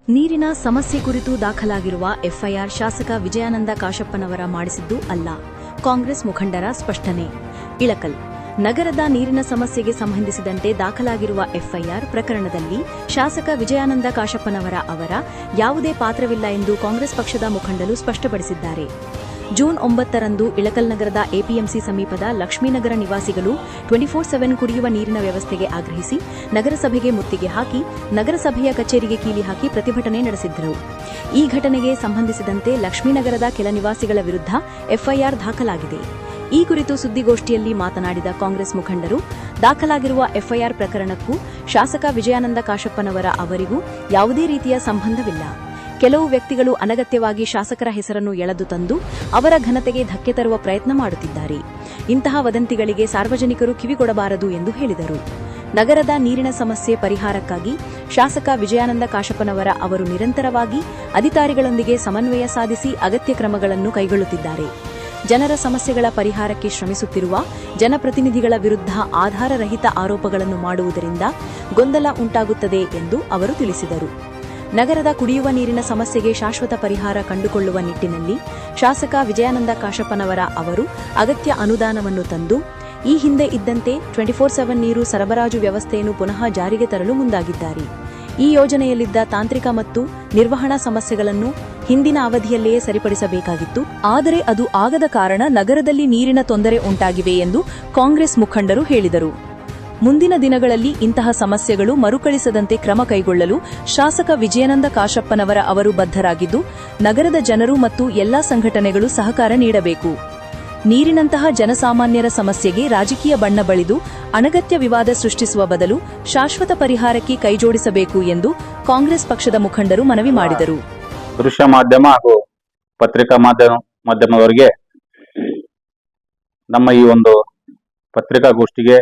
ನೀರಿನ ಸಮಸ್ಯೆ ಕುರಿತು ದಾಖಲಾಗಿರುವ ಎಫ್ಐಆರ್ ಶಾಸಕ ವಿಜಯಾನಂದ ಕಾಶಪ್ಪನವರ ಮಾಡಿಸಿದ್ದು ಅಲ್ಲ. ಕಾಂಗ್ರೆಸ್ ಮುಖಂಡರ ಸ್ಪಷ್ಟನೆ. ಇಳಕಲ್ ನಗರದ ನೀರಿನ ಸಮಸ್ಯೆಗೆ ಸಂಬಂಧಿಸಿದಂತೆ ದಾಖಲಾಗಿರುವ ಎಫ್ಐಆರ್ ಪ್ರಕರಣದಲ್ಲಿ ಶಾಸಕ ವಿಜಯಾನಂದ ಕಾಶಪ್ಪನವರ ಅವರ ಯಾವುದೇ ಪಾತ್ರವಿಲ್ಲ ಎಂದು ಕಾಂಗ್ರೆಸ್ ಪಕ್ಷದ ಮುಖಂಡರು ಸ್ಪಷ್ಟಪಡಿಸಿದ್ದಾರೆ. ಜೂನ್ 9ರಂದು ಇಳಕಲ್ ನಗರದ ಎಪಿಎಂಸಿ ಸಮೀಪದ ಲಕ್ಷ್ಮೀನಗರ ನಿವಾಸಿಗಳು 24/7 ಕುಡಿಯುವ ನೀರಿನ ವ್ಯವಸ್ಥೆಗೆ ಆಗ್ರಹಿಸಿ ನಗರಸಭೆಗೆ ಮುತ್ತಿಗೆ ಹಾಕಿ ನಗರಸಭೆಯ ಕಚೇರಿಗೆ ಕೀಲಿ ಹಾಕಿ ಪ್ರತಿಭಟನೆ ನಡೆಸಿದ್ದರು. ಈ ಘಟನೆಗೆ ಸಂಬಂಧಿಸಿದಂತೆ ಲಕ್ಷ್ಮೀನಗರದ ಕೆಲ ನಿವಾಸಿಗಳ ವಿರುದ್ಧ ಎಫ್ಐಆರ್ ದಾಖಲಾಗಿದೆ. ಈ ಕುರಿತು ಸುದ್ದಿಗೋಷ್ಠಿಯಲ್ಲಿ ಮಾತನಾಡಿದ ಕಾಂಗ್ರೆಸ್ ಮುಖಂಡರು, ದಾಖಲಾಗಿರುವ ಎಫ್ಐಆರ್ ಪ್ರಕರಣಕ್ಕೂ ಶಾಸಕ ವಿಜಯಾನಂದ ಕಾಶಪ್ಪನವರ ಅವರಿಗೂ ಯಾವುದೇ ರೀತಿಯ ಸಂಬಂಧವಿಲ್ಲ. ಕೆಲವು ವ್ಯಕ್ತಿಗಳು ಅನಗತ್ಯವಾಗಿ ಶಾಸಕರ ಹೆಸರನ್ನು ಎಳೆದು ತಂದು ಅವರ ಘನತೆಗೆ ಧಕ್ಕೆ ತರುವ ಪ್ರಯತ್ನ ಮಾಡುತ್ತಿದ್ದಾರೆ. ಇಂತಹ ವದಂತಿಗಳಿಗೆ ಸಾರ್ವಜನಿಕರು ಕಿವಿಗೊಡಬಾರದು ಎಂದು ಹೇಳಿದರು. ನಗರದ ನೀರಿನ ಸಮಸ್ಯೆ ಪರಿಹಾರಕ್ಕಾಗಿ ಶಾಸಕ ವಿಜಯಾನಂದ ಕಾಶಪ್ಪನವರ ಅವರು ನಿರಂತರವಾಗಿ ಅಧಿಕಾರಿಗಳೊಂದಿಗೆ ಸಮನ್ವಯ ಸಾಧಿಸಿ ಅಗತ್ಯ ಕ್ರಮಗಳನ್ನು ಕೈಗೊಳ್ಳುತ್ತಿದ್ದಾರೆ. ಜನರ ಸಮಸ್ಯೆಗಳ ಪರಿಹಾರಕ್ಕೆ ಶ್ರಮಿಸುತ್ತಿರುವ ಜನಪ್ರತಿನಿಧಿಗಳ ವಿರುದ್ಧ ಆಧಾರರಹಿತ ಆರೋಪಗಳನ್ನು ಮಾಡುವುದರಿಂದ ಗೊಂದಲ ಉಂಟಾಗುತ್ತದೆ ಎಂದು ಅವರು ತಿಳಿಸಿದರು. ನಗರದ ಕುಡಿಯುವ ನೀರಿನ ಸಮಸ್ಯೆಗೆ ಶಾಶ್ವತ ಪರಿಹಾರ ಕಂಡುಕೊಳ್ಳುವ ನಿಟ್ಟಿನಲ್ಲಿ ಶಾಸಕ ವಿಜಯಾನಂದ ಕಾಶಪ್ಪನವರ ಅವರು ಅಗತ್ಯ ಅನುದಾನವನ್ನು ತಂದು ಈ ಹಿಂದೆ ಇದ್ದಂತೆ 24/7 ನೀರು ಸರಬರಾಜು ವ್ಯವಸ್ಥೆಯನ್ನು ಪುನಃ ಜಾರಿಗೆ ತರಲು ಮುಂದಾಗಿದ್ದಾರೆ. ಈ ಯೋಜನೆಯಲ್ಲಿದ್ದ ತಾಂತ್ರಿಕ ಮತ್ತು ನಿರ್ವಹಣಾ ಸಮಸ್ಯೆಗಳನ್ನು ಹಿಂದಿನ ಅವಧಿಯಲ್ಲಿಯೇ ಸರಿಪಡಿಸಬೇಕಾಗಿತ್ತು. ಆದರೆ ಅದು ಆಗದ ಕಾರಣ ನಗರದಲ್ಲಿ ನೀರಿನ ತೊಂದರೆ ಉಂಟಾಗಿವೆ ಎಂದು ಕಾಂಗ್ರೆಸ್ ಮುಖಂಡರು ಹೇಳಿದರು. ಮುಂದಿನ ದಿನಗಳಲ್ಲಿ ಇಂತಹ ಸಮಸ್ಯೆಗಳು ಮರುಕಳಿಸದಂತೆ ಕ್ರಮ ಕೈಗೊಳ್ಳಲು ಶಾಸಕ ವಿಜಯಾನಂದ ಕಾಶಪ್ಪನವರ ಅವರು ಬದ್ಧರಾಗಿದ್ದು, ನಗರದ ಜನರು ಮತ್ತು ಎಲ್ಲಾ ಸಂಘಟನೆಗಳು ಸಹಕಾರ ನೀಡಬೇಕು. ನೀರಿನಂತಹ ಜನಸಾಮಾನ್ಯರ ಸಮಸ್ಯೆಗೆ ರಾಜಕೀಯ ಬಣ್ಣ ಬಳಿದು ಅನಗತ್ಯ ವಿವಾದ ಸೃಷ್ಟಿಸುವ ಬದಲು ಶಾಶ್ವತ ಪರಿಹಾರಕ್ಕೆ ಕೈಜೋಡಿಸಬೇಕು ಎಂದು ಕಾಂಗ್ರೆಸ್ ಪಕ್ಷದ ಮುಖಂಡರು ಮನವಿ ಮಾಡಿದರು. ದೃಶ್ಯ ಮಾಧ್ಯಮ ಹಾಗೂ ಪತ್ರಿಕಾ ಮಾಧ್ಯಮದವರಿಗೆ ನಮ್ಮ ಈ ಒಂದು ಪತ್ರಿಕಾಗೋಷ್ಠಿಗೆ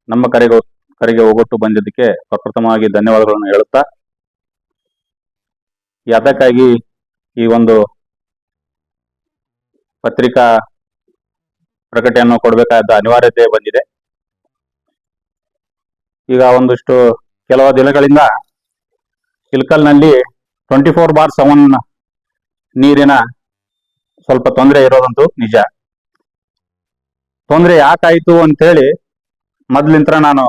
ನಮ್ಮ ಕರೆಗೆ ಹೋಗೊಟ್ಟು ಬಂದಿದ್ದಕ್ಕೆ ಪ್ರಪ್ರಥಮವಾಗಿ ಧನ್ಯವಾದಗಳನ್ನು ಹೇಳುತ್ತಾ, ಯಾತಕ್ಕಾಗಿ ಈ ಒಂದು ಪತ್ರಿಕಾ ಪ್ರಕಟಣೆಯನ್ನು ಕೊಡಬೇಕಾದ ಅನಿವಾರ್ಯತೆ ಬಂದಿದೆ. ಈಗ ಒಂದಿಷ್ಟು ಕೆಲವು ದಿನಗಳಿಂದ ಇಳಕಲ್ನಲ್ಲಿ 24/7 ನೀರಿನ ಸ್ವಲ್ಪ ತೊಂದರೆ ಇರೋದಂತೂ ನಿಜ. ತೊಂದರೆ ಯಾಕಾಯ್ತು ಅಂತೇಳಿ ಮೊದ್ಲಿಂತ್ರ ನಾನು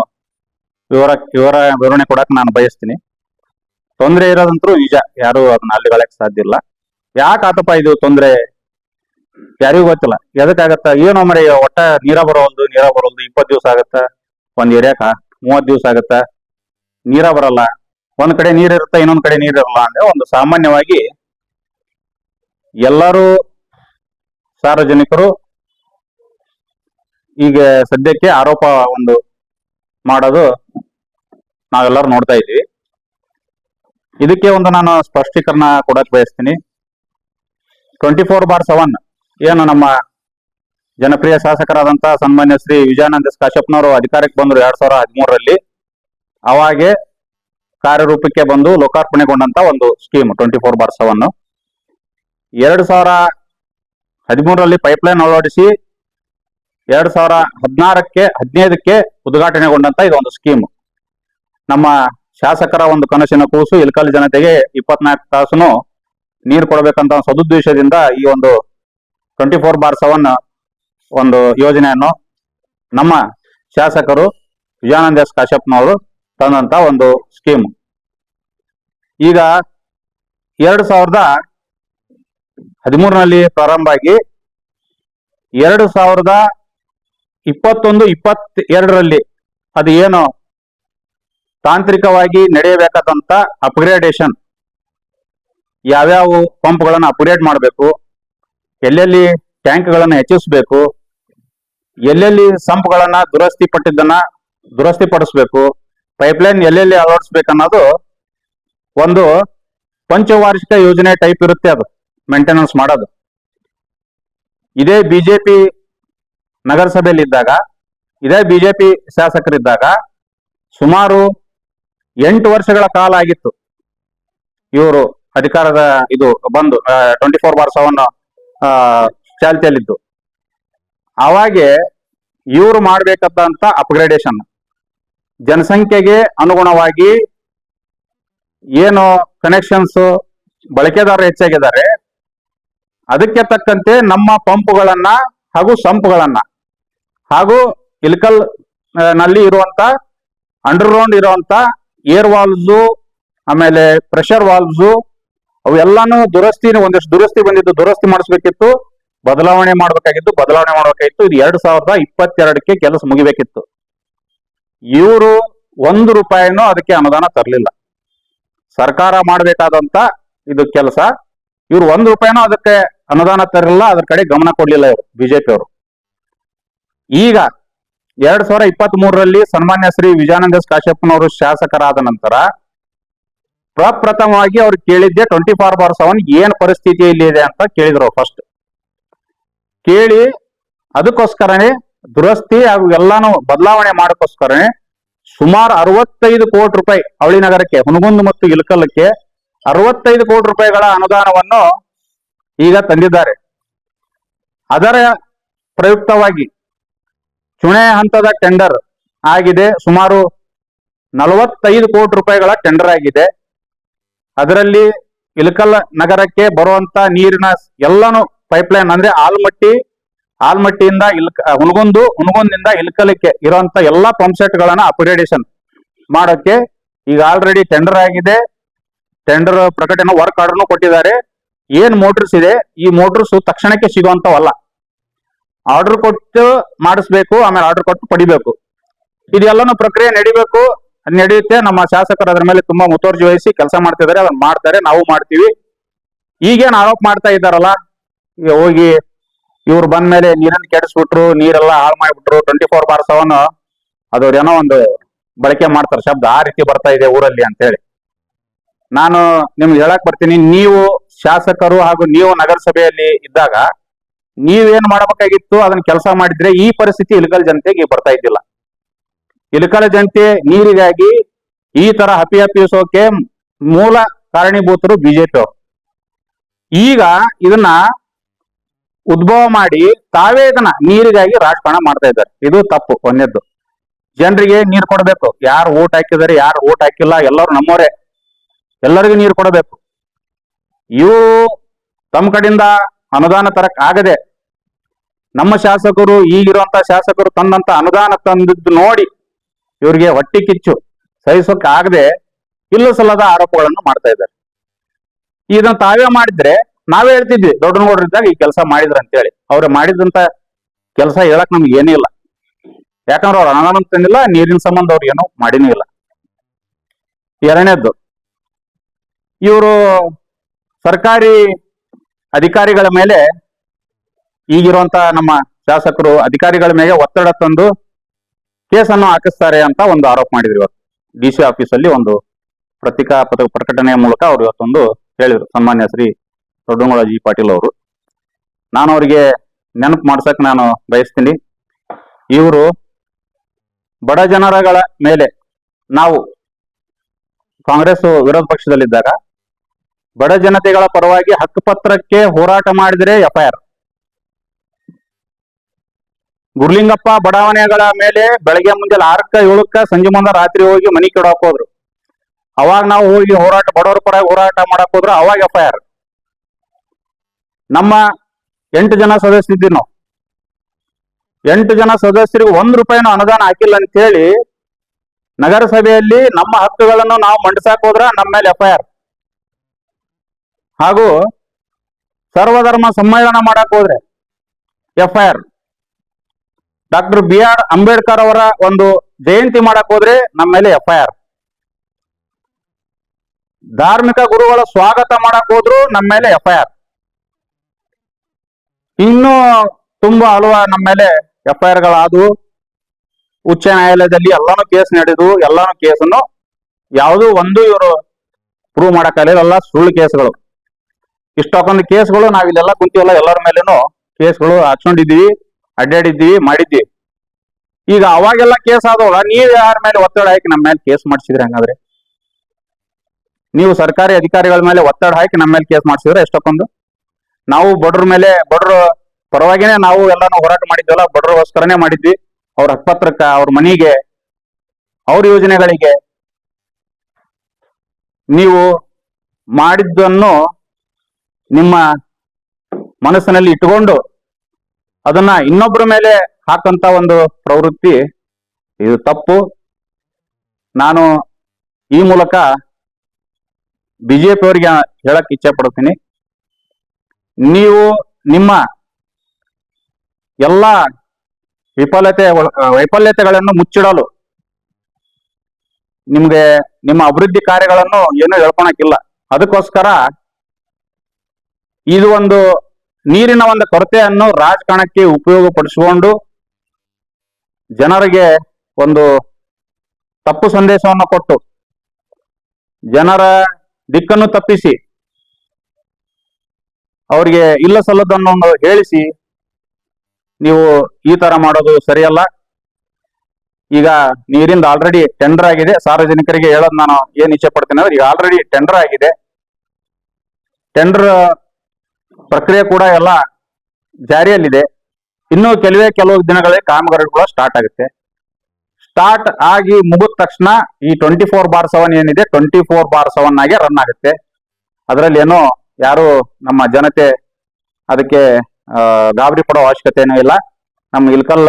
ವಿವರಣೆ ಕೊಡಕ್ ನಾನು ಬಯಸ್ತೀನಿ. ತೊಂದರೆ ಇರೋದಂತೂ ನಿಜ, ಯಾರು ಅದನ್ನ ಅಲ್ಲಿಗಳಕ್ಕೆ ಸಾಧ್ಯ ಇಲ್ಲ. ಯಾಕಾತಪ್ಪ ಇದು ತೊಂದರೆ ಯಾರಿಗೂ ಗೊತ್ತಿಲ್ಲ. ಎದಕ್ಕಾಗತ್ತ ಏನೋ ಮರೆ, ಒಟ್ಟ ನೀರ ಬರೋಲ್ದು 20 ದಿವಸ ಆಗತ್ತ, ಒಂದ್ ಏರಿಯಾಕ 30 ದಿವಸ ಆಗತ್ತ, ನೀರ ಬರಲ್ಲ. ಒಂದ್ ಕಡೆ ನೀರಿರುತ್ತೆ, ಇನ್ನೊಂದ್ ಕಡೆ ನೀರಿರಲ್ಲ ಅಂದ್ರೆ ಒಂದು ಸಾಮಾನ್ಯವಾಗಿ ಎಲ್ಲರೂ ಸಾರ್ವಜನಿಕರು ಈಗ ಸದ್ಯಕ್ಕೆ ಆರೋಪ ಒಂದು ಮಾಡೋದು ನಾವೆಲ್ಲರೂ ನೋಡ್ತಾ ಇದ್ದೀವಿ. ಇದಕ್ಕೆ ಒಂದು ನಾನು ಸ್ಪಷ್ಟೀಕರಣ ಕೊಡಕ್ ಬಯಸ್ತೀನಿ. 24/7 ಏನು ನಮ್ಮ ಜನಪ್ರಿಯ ಶಾಸಕರಾದಂತ ಸನ್ಮಾನ್ಯ ಶ್ರೀ ವಿಜಯಾನಂದ ಕಾಶಪ್ಪನವರು ಅಧಿಕಾರಕ್ಕೆ ಬಂದರು 2013ರಲ್ಲಿ. ಅವಾಗೆ ಕಾರ್ಯರೂಪಕ್ಕೆ ಬಂದು ಲೋಕಾರ್ಪಣೆಗೊಂಡಂತ ಒಂದು ಸ್ಕೀಮ್ 24/7. 2013ರಲ್ಲಿ ಪೈಪ್ಲೈನ್ ಅಳವಡಿಸಿ 2015ಕ್ಕೆ ಉದ್ಘಾಟನೆಗೊಂಡಂತ ಇದೊಂದು ಸ್ಕೀಮ್. ನಮ್ಮ ಶಾಸಕರ ಒಂದು ಕನಸಿನ ಕೂಸು ಇಳಕಲ್ ಜನತೆಗೆ 24 ತಾಸು ನೀರು ಕೊಡಬೇಕಂತ ಸದುದ್ದೇಶದಿಂದ ಈ ಒಂದು 24/7 ಒಂದು ಯೋಜನೆಯನ್ನು ನಮ್ಮ ಶಾಸಕರು ವಿಜಯಾನಂದ ಕಾಶಪ್ಪನವರು ತಂದಂತ ಒಂದು ಸ್ಕೀಮ್. ಈಗ 2013ರಲ್ಲಿ ಪ್ರಾರಂಭ ಆಗಿ 2021-22ರಲ್ಲಿ ಅದು ಏನು ತಾಂತ್ರಿಕವಾಗಿ ನಡೆಯಬೇಕಾದಂತ ಅಪ್ಗ್ರೇಡೇಷನ್, ಯಾವ್ಯಾವ ಪಂಪ್ಗಳನ್ನು ಅಪ್ಗ್ರೇಡ್ ಮಾಡಬೇಕು, ಎಲ್ಲೆಲ್ಲಿ ಟ್ಯಾಂಕ್ಗಳನ್ನು ಹೆಚ್ಚಿಸಬೇಕು, ಎಲ್ಲೆಲ್ಲಿ ಸಂಪ್ಗಳನ್ನ ದುರಸ್ತಿ ಪಡಿಸ್ಬೇಕು, ಪೈಪ್ಲೈನ್ ಎಲ್ಲೆಲ್ಲಿ ಅಳವಡಿಸ್ಬೇಕನ್ನೋದು ಒಂದು ಪಂಚವಾರ್ಷಿಕ ಯೋಜನೆ ಟೈಪ್ ಇರುತ್ತೆ. ಅದು ಮೇಂಟೆನೆನ್ಸ್ ಮಾಡೋದು. ಇದೇ ಬಿಜೆಪಿ ನಗರಸಭೆಯಲ್ಲಿ ಇದ್ದಾಗ, ಇದೇ ಬಿಜೆಪಿ ಶಾಸಕರಿದ್ದಾಗ ಸುಮಾರು 8 ವರ್ಷಗಳ ಕಾಲ ಆಗಿತ್ತು ಇವರು ಅಧಿಕಾರದ ಇದು ಬಂದು 24/7 ಚಾಲ್ತಿಯಲ್ಲಿದ್ದು. ಅವಾಗೆ ಇವರು ಮಾಡಬೇಕಾದಂತ ಅಪ್ಗ್ರೇಡೇಷನ್ ಜನಸಂಖ್ಯೆಗೆ ಅನುಗುಣವಾಗಿ ಏನು ಕನೆಕ್ಷನ್ಸ್ ಬಳಕೆದಾರರು ಹೆಚ್ಚಾಗಿದ್ದಾರೆ, ಅದಕ್ಕೆ ತಕ್ಕಂತೆ ನಮ್ಮ ಪಂಪ್ಗಳನ್ನ ಹಾಗೂ ಸಂಪ್ಗಳನ್ನ ಹಾಗೂ ಇಲ್ಕಲ್ ನಲ್ಲಿ ಇರುವಂತ ಅಂಡರ್ ಗ್ರೌಂಡ್ ಇರುವಂತ ಏರ್ ವಾಲ್ವ್ಸು, ಆಮೇಲೆ ಪ್ರೆಷರ್ ವಾಲ್ವ್ಸು ಅವೆಲ್ಲಾನು ಒಂದಷ್ಟು ದುರಸ್ತಿ ಬಂದಿದ್ದು, ದುರಸ್ತಿ ಮಾಡಿಸ್ಬೇಕಿತ್ತು, ಬದಲಾವಣೆ ಮಾಡಬೇಕಾಗಿತ್ತು. ಇದು 2022ಕ್ಕೆ ಕೆಲಸ ಮುಗಿಬೇಕಿತ್ತು. ಇವರು 1 ರೂಪಾಯಿನೂ ಅದಕ್ಕೆ ಅನುದಾನ ತರಲಿಲ್ಲ. ಸರ್ಕಾರ ಮಾಡಬೇಕಾದಂತ ಇದು ಕೆಲಸ, ಇವ್ರು 1 ರೂಪಾಯಿನೂ ಅದಕ್ಕೆ ಅನುದಾನ ತರಲಿಲ್ಲ, ಅದ್ರ ಕಡೆ ಗಮನ ಕೊಡ್ಲಿಲ್ಲ ಇವರು ಬಿಜೆಪಿ ಅವರು. ಈಗ 2023ರಲ್ಲಿ ಸನ್ಮಾನ್ಯ ಶ್ರೀ ವಿಜಯಾನಂದ ಕಾಶ್ಯಪ್ಪನವರು ಶಾಸಕರಾದ ನಂತರ ಪ್ರಪ್ರಥಮವಾಗಿ ಅವ್ರು ಕೇಳಿದ್ದೆ 24/7 ಏನ್ ಪರಿಸ್ಥಿತಿಯಲ್ಲಿ ಇದೆ ಅಂತ ಕೇಳಿದ್ರು. ಫಸ್ಟ್ ಕೇಳಿ ಅದಕ್ಕೋಸ್ಕರನೇ ದುರಸ್ತಿ ಹಾಗೂ ಎಲ್ಲಾನು ಬದಲಾವಣೆ ಮಾಡೋಕ್ಕೋಸ್ಕರನೇ ಸುಮಾರು 65 ಕೋಟಿ ರೂಪಾಯಿ ಅವಳಿ ನಗರಕ್ಕೆ, ಹುನಗುಂದ ಮತ್ತು ಇಲಕಲ್ಲಕ್ಕೆ 65 ಕೋಟಿ ರೂಪಾಯಿಗಳ ಅನುದಾನವನ್ನು ಈಗ ತಂದಿದ್ದಾರೆ. ಅದರ ಪ್ರಯುಕ್ತವಾಗಿ ಚುಣೆ ಹಂತದ ಟೆಂಡರ್ ಆಗಿದೆ. ಸುಮಾರು 45 ಕೋಟಿ ರೂಪಾಯಿಗಳ ಟೆಂಡರ್ ಆಗಿದೆ. ಅದರಲ್ಲಿ ಇಲಕಲ್ ನಗರಕ್ಕೆ ಬರುವಂತ ನೀರಿನ ಎಲ್ಲಾನು ಪೈಪ್ಲೈನ್ ಅಂದ್ರೆ ಆಲ್ಮಟ್ಟಿಯಿಂದ ಹುನಗುಂದಿಂದ ಇಲಕಲಕ್ಕೆ ಇರುವಂತ ಎಲ್ಲಾ ಪಂಪ್ ಸೆಟ್ ಗಳನ್ನ ಅಪ್ಗ್ರೇಡೇಷನ್ ಮಾಡೋಕೆ ಈಗ ಆಲ್ರೆಡಿ ಟೆಂಡರ್ ಆಗಿದೆ. ಟೆಂಡರ್ ಪ್ರಕಟಣೆ ವರ್ಕ್ ಆರ್ಡರ್ನು ಕೊಟ್ಟಿದ್ದಾರೆ. ಏನ್ ಮೋಟರ್ಸ್ ಇದೆ, ಈ ಮೋಟರ್ಸ್ ತಕ್ಷಣಕ್ಕೆ ಸಿಗುವಂತವಲ್ಲ. ಆರ್ಡರ್ ಕೊಟ್ಟು ಮಾಡಿಸ್ಬೇಕು, ಆಮೇಲೆ ಆರ್ಡರ್ ಕೊಟ್ಟು ಪಡಿಬೇಕು. ಇದೆಲ್ಲಾನು ಪ್ರಕ್ರಿಯೆ ನಡೆಯುತ್ತೆ. ನಮ್ಮ ಶಾಸಕರು ಅದ್ರ ಮೇಲೆ ತುಂಬಾ ಮುತುವರ್ಜಿ ವಹಿಸಿ ಕೆಲಸ ಮಾಡ್ತಿದ್ದಾರೆ, ಅದನ್ನ ಮಾಡ್ತಾರೆ, ನಾವು ಮಾಡ್ತೀವಿ. ಈಗೇನ್ ಆರೋಪ ಮಾಡ್ತಾ ಇದ್ದಾರಲ್ಲ, ಈಗ ಹೋಗಿ ಇವ್ರು ಬಂದ ಮೇಲೆ ನೀರನ್ನು ಕೆಡಿಸ್ಬಿಟ್ರು, ನೀರೆಲ್ಲ ಹಾಳು ಮಾಡಿಬಿಟ್ರು, 24/7 ಅದವ್ರು ಏನೋ ಒಂದು ಬಳಕೆ ಮಾಡ್ತಾರೆ ಶಬ್ದ, ಆ ರೀತಿ ಬರ್ತಾ ಇದೆ ಊರಲ್ಲಿ ಅಂತ ಹೇಳಿ ನಾನು ನಿಮ್ಗೆ ಹೇಳಕ್ ಬರ್ತೀನಿ. ನೀವು ಶಾಸಕರು ಹಾಗೂ ನೀವು ನಗರಸಭೆಯಲ್ಲಿ ಇದ್ದಾಗ ನೀವೇನ್ ಮಾಡಬೇಕಾಗಿತ್ತು ಅದನ್ನ ಕೆಲಸ ಮಾಡಿದ್ರೆ ಈ ಪರಿಸ್ಥಿತಿ ಇಲಕಲ್ ಜನತೆಗೆ ಬರ್ತಾ ಇದ್ದಿಲ್ಲ. ಇಲಕಲ್ ಜನತೆ ನೀರಿಗಾಗಿ ಈ ತರ ಹಪ್ಪಿಸೋಕೆ ಮೂಲ ಕಾರಣೀಭೂತರು ಬಿಜೆಪಿ ಅವರು. ಈಗ ಇದನ್ನ ಉದ್ಭವ ಮಾಡಿ ತಾವೇ ಇದನ್ನ ನೀರಿಗಾಗಿ ರಾಜಕಾರಣ ಮಾಡ್ತಾ ಇದ್ದಾರೆ. ಇದು ತಪ್ಪು. ಒಂದೇದ್ದು, ಜನರಿಗೆ ನೀರು ಕೊಡಬೇಕು. ಯಾರು ಓಟ್ ಹಾಕಿದ್ದಾರೆ, ಯಾರು ಓಟ್ ಹಾಕಿಲ್ಲ, ಎಲ್ಲರೂ ನಮ್ಮವರೇ, ಎಲ್ಲರಿಗೂ ನೀರು ಕೊಡಬೇಕು. ಇವರು ತಮ್ಮ ಕಡೆಯಿಂದ ಅನುದಾನ ತರಕ್ ಆಗದೆ ನಮ್ಮ ಶಾಸಕರು, ಈಗಿರುವಂತ ಶಾಸಕರು ತಂದಂತ ಅನುದಾನ ತಂದಿದ್ದು ನೋಡಿ ಇವ್ರಿಗೆ ಹೊಟ್ಟಿ ಕಿಚ್ಚು ಸಹಿಸೋಕೆ ಆಗದೆ ಇಲ್ಲ ಸಲ್ಲದ ಆರೋಪಗಳನ್ನು ಮಾಡ್ತಾ ಇದ್ದಾರೆ. ಇದನ್ನ ತಾವೇ ಮಾಡಿದ್ರೆ ನಾವೇ ಹೇಳ್ತಿದ್ವಿ ದೊಡ್ಡನಗೌಡರಿದ್ದಾಗ ಈ ಕೆಲಸ ಮಾಡಿದ್ರ ಅಂತ ಹೇಳಿ. ಅವ್ರು ಮಾಡಿದಂತ ಕೆಲಸ ಹೇಳಕ್ ನಮ್ಗೆ ಏನಿಲ್ಲ. ಯಾಕಂದ್ರೆ ಅವ್ರು ಅನುದಾನ ತಂದಿಲ್ಲ, ನೀರಿನ ಸಂಬಂಧ ಅವ್ರು ಏನೋ ಮಾಡಿನೂ ಇಲ್ಲ. ಎರಡನೇದ್ದು, ಇವರು ಸರ್ಕಾರಿ ಅಧಿಕಾರಿಗಳ ಮೇಲೆ, ಈಗಿರುವಂತ ನಮ್ಮ ಶಾಸಕರು ಅಧಿಕಾರಿಗಳ ಮೇಲೆ ಒತ್ತಡ ತಂದು ಕೇಸನ್ನು ಹಾಕಿಸ್ತಾರೆ ಅಂತ ಒಂದು ಆರೋಪ ಮಾಡಿದ್ರು. ಇವತ್ತು DC ಆಫೀಸಲ್ಲಿ ಒಂದು ಪ್ರಕಟಣೆಯ ಮೂಲಕ ಅವ್ರು ಇವತ್ತೊಂದು ಹೇಳಿದ್ರು, ಸನ್ಮಾನ್ಯ ಶ್ರೀ ದೊಡ್ಡನಗೌಡ ಜಿ ಪಾಟೀಲ್ ಅವರು. ನಾನು ಅವರಿಗೆ ನೆನಪು ಮಾಡ್ಸಕ್ ನಾನು ಬಯಸ್ತೀನಿ. ಇವರು ಬಡ ಜನರಗಳ ಮೇಲೆ, ನಾವು ಕಾಂಗ್ರೆಸ್ ವಿರೋಧ ಪಕ್ಷದಲ್ಲಿದ್ದಾಗ ಬಡ ಜನತೆಗಳ ಪರವಾಗಿ ಹಕ್ಕುಪತ್ರಕ್ಕೆ ಹೋರಾಟ ಮಾಡಿದರೆ FIR. ಗುರ್ಲಿಂಗಪ್ಪ ಬಡಾವಣೆಗಳ ಮೇಲೆ ಬೆಳಗ್ಗೆ ಮುಂಜಾನೆ 6ಕ್ಕೆ 7ಕ್ಕೆ ಸಂಜೆ ಮುಂದೆ ರಾತ್ರಿ ಹೋಗಿ ಮನಿ ಕೆಡಾಕ್ ಹೋದ್ರು. ಅವಾಗ ನಾವು ಹೋಗಿ ಬಡವರ ಪರವಾಗಿ ಹೋರಾಟ ಮಾಡಕ್ ಹೋದ್ರು, ಅವಾಗ FIR. ನಮ್ಮ 8 ಜನ ಸದಸ್ಯರಿದ್ದೀವಿ ನಾವು. 8 ಜನ ಸದಸ್ಯರಿಗೆ 1 ರೂಪಾಯಿನೂ ಅನುದಾನ ಹಾಕಿಲ್ಲ ಅಂತ ಹೇಳಿ ನಗರಸಭೆಯಲ್ಲಿ ನಮ್ಮ ಹಕ್ಕುಗಳನ್ನು ನಾವು ಮಂಡಿಸಕ್ ಹೋದ್ರ ನಮ್ಮ ಮೇಲೆ FIR. ಹಾಗೂ ಸರ್ವಧರ್ಮ ಸಮ್ಮೇಳನ ಮಾಡಕ್ ಹೋದ್ರೆ FIR. ಡಾಕ್ಟರ್ BR ಅಂಬೇಡ್ಕರ್ ಅವರ ಒಂದು ಜಯಂತಿ ಮಾಡಕ್ ಹೋದ್ರೆ ನಮ್ಮ ಮೇಲೆ FIR. ಧಾರ್ಮಿಕ ಗುರುಗಳ ಸ್ವಾಗತ ಮಾಡಕ್ ಹೋದ್ರು ನಮ್ಮ ಮೇಲೆ FIR. ಇನ್ನೂ ತುಂಬಾ ಹಲವಾರು ನಮ್ಮ ಮೇಲೆ FIR ಗಳಾದವು. ಉಚ್ಚ ನ್ಯಾಯಾಲಯದಲ್ಲಿ ಎಲ್ಲಾನು ಕೇಸ್ ನಡೆದು, ಎಲ್ಲಾನು ಕೇಸನ್ನು ಯಾವುದು ಒಂದು ಇವರು ಪ್ರೂವ್ ಮಾಡಕ್ಕಾಗಲಿಲ್ಲ. ಎಲ್ಲ ಸುಳ್ಳು ಕೇಸ್ಗಳು. ಇಷ್ಟೊಂದು ಕೇಸ್ಗಳು ನಾವಿಲ್ಲೆಲ್ಲ ಕುಂತೀವಲ್ಲ, ಎಲ್ಲರ ಮೇಲೇನು ಕೇಸ್ಗಳು ಹಾಕ್ಕೊಂಡಿದ್ವಿ, ಅಡ್ಡಾಡಿದ್ವಿ, ಮಾಡಿದ್ವಿ. ಈಗ ಅವಾಗೆಲ್ಲ ಕೇಸ್ ಆದವಲ್ಲ, ನೀವ್ ಯಾರ ಮೇಲೆ ಒತ್ತಡ ಹಾಕಿ ನಮ್ಮ ಮೇಲೆ ಕೇಸ್ ಮಾಡಿಸಿದ್ರಿ? ಹಂಗಾದ್ರೆ ನೀವು ಸರ್ಕಾರಿ ಅಧಿಕಾರಿಗಳ ಮೇಲೆ ಒತ್ತಡ ಹಾಕಿ ನಮ್ಮ ಮೇಲೆ ಕೇಸ್ ಮಾಡಿಸಿದ್ರೆ ಎಷ್ಟೊಂದು. ನಾವು ಬಡ್ರ ಮೇಲೆ, ಬಡ್ರ ಪರವಾಗಿನೇ ನಾವು ಎಲ್ಲಾನು ಹೋರಾಟ ಮಾಡಿದ್ವಲ್ಲ, ಬಡ್ರಗೋಸ್ಕರನೇ ಮಾಡಿದ್ವಿ. ಅವ್ರ ಹಕ್ಕುಪತ್ರಕ್ಕ, ಅವ್ರ ಮನೆಗೆ, ಅವ್ರ ಯೋಜನೆಗಳಿಗೆ ನೀವು ಮಾಡಿದ್ದನ್ನು ನಿಮ್ಮ ಮನಸ್ಸಿನಲ್ಲಿ ಇಟ್ಟುಕೊಂಡು ಅದನ್ನ ಇನ್ನೊಬ್ಬರ ಮೇಲೆ ಹಾಕಂತ ಒಂದು ಪ್ರವೃತ್ತಿ ಇದು ತಪ್ಪು. ನಾನು ಈ ಮೂಲಕ ಬಿಜೆಪಿ ಅವರಿಗೆ ಹೇಳಕ್ ಇಚ್ಛೆ ಪಡ್ತೀನಿ, ನೀವು ನಿಮ್ಮ ಎಲ್ಲ ವೈಫಲ್ಯತೆಗಳನ್ನು ಮುಚ್ಚಿಡಲು ನಿಮ್ಗೆ ನಿಮ್ಮ ಅಭಿವೃದ್ಧಿ ಕಾರ್ಯಗಳನ್ನು ಏನೂ ಹೇಳ್ಕೊಳಕ್ಕಿಲ್ಲ. ಅದಕ್ಕೋಸ್ಕರ ಇದು ಒಂದು ನೀರಿನ ಒಂದು ಕೊರತೆಯನ್ನು ರಾಜಕಾರಣಕ್ಕೆ ಉಪಯೋಗಪಡಿಸಿಕೊಂಡು ಜನರಿಗೆ ಒಂದು ತಪ್ಪು ಸಂದೇಶವನ್ನು ಕೊಟ್ಟು ಜನರ ದಿಕ್ಕನ್ನು ತಪ್ಪಿಸಿ ಅವರಿಗೆ ಇಲ್ಲ ಸಲ್ಲದನ್ನು ಹೇಳಿಸಿ ನೀವು ಈ ತರ ಮಾಡೋದು ಸರಿಯಲ್ಲ. ಈಗ ನೀರಿಂದ ಆಲ್ರೆಡಿ ಟೆಂಡರ್ ಆಗಿದೆ. ಸಾರ್ವಜನಿಕರಿಗೆ ಹೇಳೋದು ನಾನು ಏನ್ ಇಚ್ಛೆ ಪಡ್ತೀನಿ ಅಂದ್ರೆ, ಈಗ ಆಲ್ರೆಡಿ ಟೆಂಡರ್ ಆಗಿದೆ. ಟೆಂಡರ್ ಪ್ರಕ್ರಿಯೆ ಕೂಡ ಎಲ್ಲ ಜಾರಿಯಲ್ಲಿದೆ. ಇನ್ನು ಕೆಲವು ದಿನಗಳಲ್ಲಿ ಕಾಮಗಾರಿ ಕೂಡ ಸ್ಟಾರ್ಟ್ ಆಗುತ್ತೆ. ಸ್ಟಾರ್ಟ್ ಆಗಿ ಮುಗಿದ ತಕ್ಷಣ ಈ 24/7 ಏನಿದೆ 24/7 ಆಗಿ ರನ್ ಆಗುತ್ತೆ. ಅದರಲ್ಲಿ ಏನೋ ಯಾರು ನಮ್ಮ ಜನತೆ ಅದಕ್ಕೆ ಗಾಬರಿ ಪಡೋ ಅವಶ್ಯಕತೆ ಏನೂ ಇಲ್ಲ. ನಮ್ಮ ಇಲ್ಕಲ್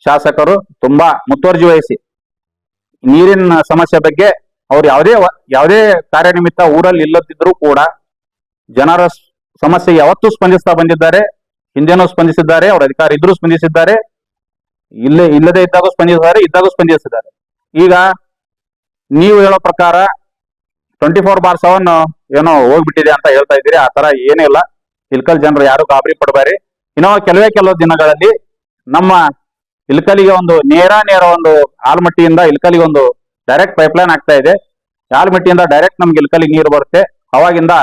ಶಾಸಕರು ತುಂಬಾ ಮುತುವರ್ಜಿ ವಹಿಸಿ ನೀರಿನ ಸಮಸ್ಯೆ ಬಗ್ಗೆ ಅವ್ರು ಯಾವುದೇ ಕಾರ್ಯನಿಮಿತ್ತ ಊರಲ್ಲಿ ಇಲ್ಲದಿದ್ರೂ ಕೂಡ ಜನರ ಸಮಸ್ಯೆ ಯಾವತ್ತೂ ಸ್ಪಂದಿಸ್ತಾ ಬಂದಿದ್ದಾರೆ. ಹಿಂದೆನೂ ಸ್ಪಂದಿಸಿದ್ದಾರೆ, ಅವ್ರ ಅಧಿಕಾರ ಇದ್ರೂ ಸ್ಪಂದಿಸಿದ್ದಾರೆ, ಇಲ್ಲದೆ ಇದ್ದಾಗ ಸ್ಪಂದಿಸಿದ್ದಾರೆ, ಇದ್ದಾಗ ಸ್ಪಂದಿಸಿದ್ದಾರೆ. ಈಗ ನೀವು ಹೇಳೋ ಪ್ರಕಾರ 24/7 ಏನೋ ಹೋಗ್ಬಿಟ್ಟಿದೆ ಅಂತ ಹೇಳ್ತಾ ಇದ್ದೀರಿ. ಆ ತರ ಏನೂ ಇಲ್ಲ. ಇಲ್ಕಲ್ ಜನರು ಯಾರು ಗಾಬರಿ ಪಡಬೇಡಿ. ಇನ್ನೂ ಕೆಲವು ದಿನಗಳಲ್ಲಿ ನಮ್ಮ ಇಲ್ಕಲಿಗೆ ಒಂದು ನೇರ ಒಂದು ಆಲ್ಮಟ್ಟಿಯಿಂದ ಇಲ್ಕಲಿಗೆ ಒಂದು ಡೈರೆಕ್ಟ್ ಪೈಪ್ಲೈನ್ ಆಗ್ತಾ ಇದೆ. ಆಲ್ಮಟ್ಟಿಯಿಂದ ಡೈರೆಕ್ಟ್ ನಮ್ಗೆ ಇಲ್ಕಲಿಗೆ ನೀರು ಬರುತ್ತೆ. ಅವಾಗಿಂದ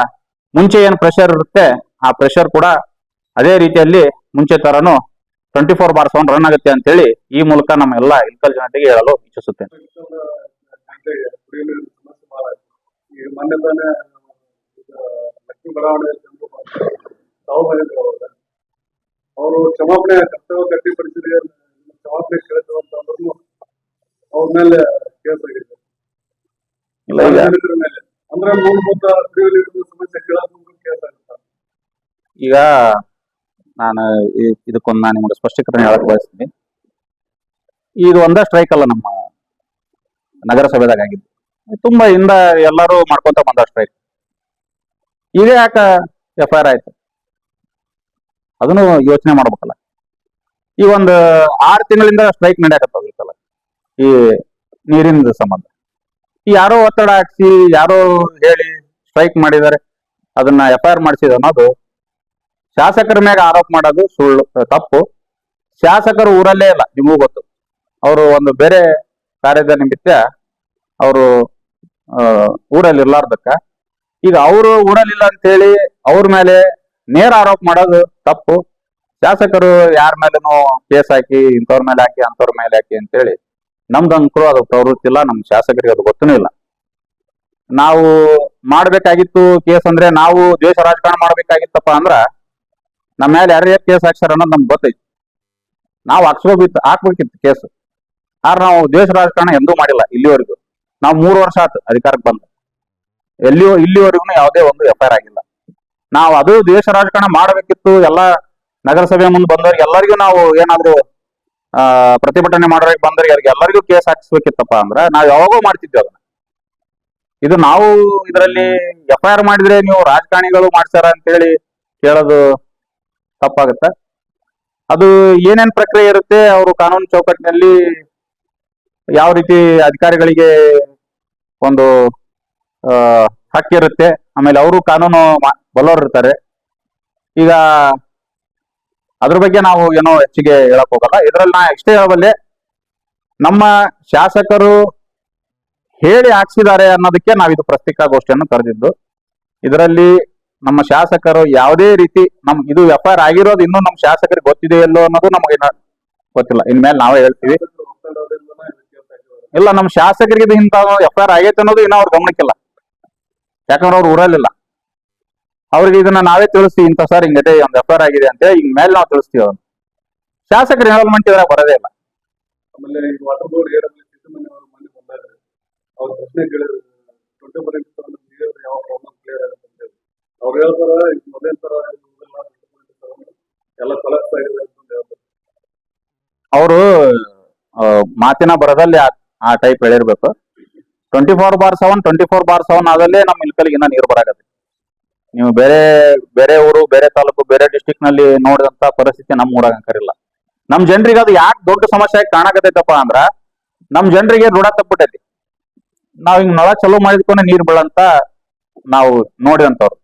ಮುಂಚೆ ಏನ್ ಪ್ರೆಷರ್ ಇರುತ್ತೆ ಆ ಪ್ರೆಷರ್ ಕೂಡ ಅದೇ ರೀತಿಯಲ್ಲಿ ಮುಂಚೆ ತರನು 24/7 ರನ್ ಆಗುತ್ತೆ ಅಂತ ಹೇಳಿ ಈ ಮೂಲಕ ನಮ್ಮ ಎಲ್ಲ ಇಲ್ಕಲ್ ಜನತೆಗೆ ಹೇಳಲು ಇಚ್ಛಿಸುತ್ತೇನೆ. ಅವರು ಕ್ಷಮಾಪಣೆ ಕರ್ತವ್ಯ ಗಟ್ಟಿಪಡಿಸಿದ್ರೆ ಕ್ಷಮಾಪಣೆ ಕೇಳಿದ್ರು ಅವ್ರ ಮೇಲೆ ಕೇಸ್ ಆಗಿದೆ. ಅಂದ್ರೆ ಮೂಲಭೂತ ಸಮಸ್ಯೆ ಕೇಳೋದು ಕೇಸ್ ಆಗುತ್ತೆ. ಈಗ ನಾನು ಇದಕ್ಕೊಂದು ನಾನು ನಿಮಗೆ ಸ್ಪಷ್ಟೀಕರಣ ಹೇಳಕ್ ಬಯಸ್ತೀನಿ. ಇದು ಒಂದೇ ಸ್ಟ್ರೈಕ್ ಅಲ್ಲ, ನಮ್ಮ ನಗರಸಭೆದಾಗ ಆಗಿದ್ದು ತುಂಬಾ ಹಿಂದ ಎಲ್ಲರೂ ಮಾಡ್ಕೊಂತ ಬಂದ ಸ್ಟ್ರೈಕ್. ಈಗ ಯಾಕ FIR ಆಯ್ತು ಅದನ್ನು ಯೋಚನೆ ಮಾಡ್ಬೇಕಲ್ಲ. ಈ ಒಂದು 6 ತಿಂಗಳಿಂದ ಸ್ಟ್ರೈಕ್ ನಡೆಯಕತ್ತಲ್ಲ ಈ ನೀರಿನ ಸಂಬಂಧ. ಈ ಯಾರೋ ಒತ್ತಡ ಹಾಕ್ಸಿ ಯಾರೋ ಹೇಳಿ ಸ್ಟ್ರೈಕ್ ಮಾಡಿದ್ದಾರೆ, ಅದನ್ನ FIR ಮಾಡಿಸಿದ ಅನ್ನೋದು ಶಾಸಕರ ಮೇಲೆ ಆರೋಪ ಮಾಡೋದು ಸುಳ್ಳು, ತಪ್ಪು. ಶಾಸಕರು ಊರಲ್ಲೇ ಇಲ್ಲ, ನಿಮಗೂ ಗೊತ್ತು. ಅವರು ಒಂದು ಬೇರೆ ಕಾರ್ಯದ ನಿಮಿತ್ತ ಅವರು ಊರಲ್ಲಿ ಇರ್ಲಾರ್ದಕ್ಕ ಈಗ ಅವರು ಊರಲ್ಲಿಲ್ಲ ಅಂತ ಹೇಳಿ ಅವ್ರ ಮೇಲೆ ನೇರ ಆರೋಪ ಮಾಡೋದು ತಪ್ಪು. ಶಾಸಕರು ಯಾರ ಮೇಲೇನೋ ಕೇಸ್ ಹಾಕಿ ಇಂಥವ್ರ ಮೇಲೆ ಹಾಕಿ ಅಂತವ್ರ ಮೇಲೆ ಹಾಕಿ ಅಂತೇಳಿ ನಮ್ದು ಅಂಕರು ಅದು ಪ್ರವೃತ್ತಿ ಇಲ್ಲ. ನಮ್ ಶಾಸಕರಿಗೆ ಅದು ಗೊತ್ತೂ ಇಲ್ಲ. ನಾವು ಮಾಡ್ಬೇಕಾಗಿತ್ತು ಕೇಸ್ ಅಂದ್ರೆ, ನಾವು ದ್ವೇಷ ರಾಜಕಾರಣ ಮಾಡ್ಬೇಕಾಗಿತ್ತಪ್ಪ ಅಂದ್ರ ನಮ್ಮ ಮೇಲೆ ಯಾರೇ ಕೇಸ್ ಹಾಕ್ಸಾರ ಅನ್ನೋದು ನಮ್ಗೆ ಗೊತ್ತೈತಿ. ನಾವು ಹಾಕ್ಬೇಕಿತ್ತು ಕೇಸ್. ಆದ್ರೆ ನಾವು ದ್ವೇಷ ರಾಜಕಾರಣ ಎಂದೂ ಮಾಡಿಲ್ಲ ಇಲ್ಲಿವರೆಗೂ. ನಾವು 3 ವರ್ಷ ಆಯ್ತು ಅಧಿಕಾರಕ್ಕೆ ಬಂದು, ಇಲ್ಲಿವರೆಗೂ ಯಾವುದೇ ಒಂದು FIR ಆಗಿಲ್ಲ. ನಾವು ಅದು ದ್ವೇಷ ರಾಜಕಾರಣ ಮಾಡಬೇಕಿತ್ತು. ಎಲ್ಲ ನಗರಸಭೆ ಮುಂದೆ ಬಂದವ್ರಿಗೆ ಎಲ್ಲರಿಗೂ ನಾವು ಏನಾದ್ರು ಪ್ರತಿಭಟನೆ ಮಾಡೋರಿಗೆ ಬಂದವ್ರಿಗೆ ಎಲ್ಲರಿಗೂ ಕೇಸ್ ಹಾಕಿಸ್ಬೇಕಿತ್ತಪ್ಪ ಅಂದ್ರೆ ನಾವು ಯಾವಾಗೋ ಮಾಡ್ತಿದ್ವಿ ಅದನ್ನ. ಇದು ನಾವು ಇದರಲ್ಲಿ FIR ಮಾಡಿದ್ರೆ ನೀವು ರಾಜಕಾರಣಿಗಳು ಮಾಡ್ಸಾರ ಅಂತೇಳಿ ಕೇಳೋದು ತಪ್ಪಾಗತ್ತೆ. ಅದು ಏನೇನ್ ಪ್ರಕ್ರಿಯೆ ಇರುತ್ತೆ, ಅವರು ಕಾನೂನು ಚೌಕಟ್ಟಿನಲ್ಲಿ ಯಾವ ರೀತಿ ಅಧಿಕಾರಿಗಳಿಗೆ ಒಂದು ಹಕ್ಕಿರುತ್ತೆ, ಆಮೇಲೆ ಅವರು ಕಾನೂನು ಬಲ್ಲವರು ಇರ್ತಾರೆ. ಈಗ ಅದ್ರ ಬಗ್ಗೆ ನಾವು ಏನೋ ಹೆಚ್ಚಿಗೆ ಹೇಳಕ್ ಹೋಗಲ್ಲ. ಇದ್ರಲ್ಲಿ ನಾ ಇಷ್ಟೇ ಹೇಳಬಲ್ಲೆ, ನಮ್ಮ ಶಾಸಕರು ಹೇಳಿ ಹಾಕ್ಸಿದ್ದಾರೆ ಅನ್ನೋದಕ್ಕೆ ನಾವಿದು ಪತ್ರಿಕಾಗೋಷ್ಠಿಯನ್ನು ಕರೆದಿದ್ದು. ಇದರಲ್ಲಿ ನಮ್ಮ ಶಾಸಕರು ಯಾವುದೇ ರೀತಿ ಇದು FIR ಆಗಿರೋದು ಇನ್ನೂ ನಮ್ಮ ಶಾಸಕರಿಗೆ ಗೊತ್ತಿದೆಯಲ್ಲೋ ಅನ್ನೋದು ನಮಗೆ ಗೊತ್ತಿಲ್ಲ. ಇನ್ಮೇಲೆ ನಾವೇ ಹೇಳ್ತೀವಿ. ಇಲ್ಲ, ನಮ್ಮ ಶಾಸಕರಿಗೆ ಇದು ಇಂಥ FIR ಆಗೈತೆ ಅನ್ನೋದು ಇನ್ನೂ ಅವ್ರ ಗಮನಕ್ಕಿಲ್ಲ. ಯಾಕಂದ್ರೆ ಅವ್ರು ಊರಲ್ಲಿಲ್ಲ. ಅವ್ರಿಗೆ ಇದನ್ನ ನಾವೇ ತಿಳಿಸ್ತೀವಿ, ಇಂಥ ಸರ್ ಹಿಂಗದೆ ಒಂದು FIR ಆಗಿದೆ ಅಂತ ಹಿಂಗ್ ಮೇಲೆ ನಾವು ತಿಳಿಸ್ತೀವಿ. ಅವ್ರು ಶಾಸಕರು ಇನ್ವಾಲ್ವ್ಮೆಂಟ್ ಇದ್ರಾಗ ಬರೋದೇ ಇಲ್ಲ. ಆಮೇಲೆ ವಾಟರ್ ಬೋರ್ಡ್ ಅವ್ರ ಪ್ರಶ್ನೆ ಕೇಳಿದ್ರು ಯಾವ ಪ್ರಾಬ್ಲಮ್ ಕ್ಲಿಯರ್ ಆಗುತ್ತೆ ಅಂತ ಹೇಳಿ ಅವ್ರು ಹೇಳ್ತಾರ ಮೊದಲ ತರ ಎಲ್ಲ ಕಲೆಕ್ಟ್ ಆಗಿದೆ ಅಂತ ಹೇಳ್ತಾರೆ. ಅವರು ಮಾತಿನ ಬರದಲ್ಲಿ ಆ ಟೈಪ್ ಹೇಳಿರ್ಬೇಕು. 24/7 24/7 ಆದಲ್ಲೇ ನಮ್ಮ ಇಲ್ಕಲ್ಗೆ ಇನ್ನ ನೀರು ಬರಾಕತ್ತೆ. ನೀವು ಬೇರೆ ಬೇರೆ ಊರು, ಬೇರೆ ತಾಲೂಕು, ಬೇರೆ ಡಿಸ್ಟಿಕ್ ನಲ್ಲಿ ನೋಡಿದಂತ ಪರಿಸ್ಥಿತಿ ನಮ್ಮ ಊರಾಗ ಕರಿಲ್ಲ. ನಮ್ ಜನರಿಗೆ ಅದು ಯಾಕೆ ದೊಡ್ಡ ಸಮಸ್ಯೆ ಆಗಿ ಕಾಣಕತ್ತೈತಪ್ಪ ಅಂದ್ರ ನಮ್ ಜನರಿಗೆ ರೂಢ ತಪ್ಪಿಬಿಟ್ಟೈತಿ. ನಾವ್ ಹಿಂಗ್ ನಳ ಚಲೋ ಮಾಡಿದ್ಕೊಂಡೆ ನೀರ್ ಬೀಳಂತ ನಾವು ನೋಡಿದಂತವ್ರು,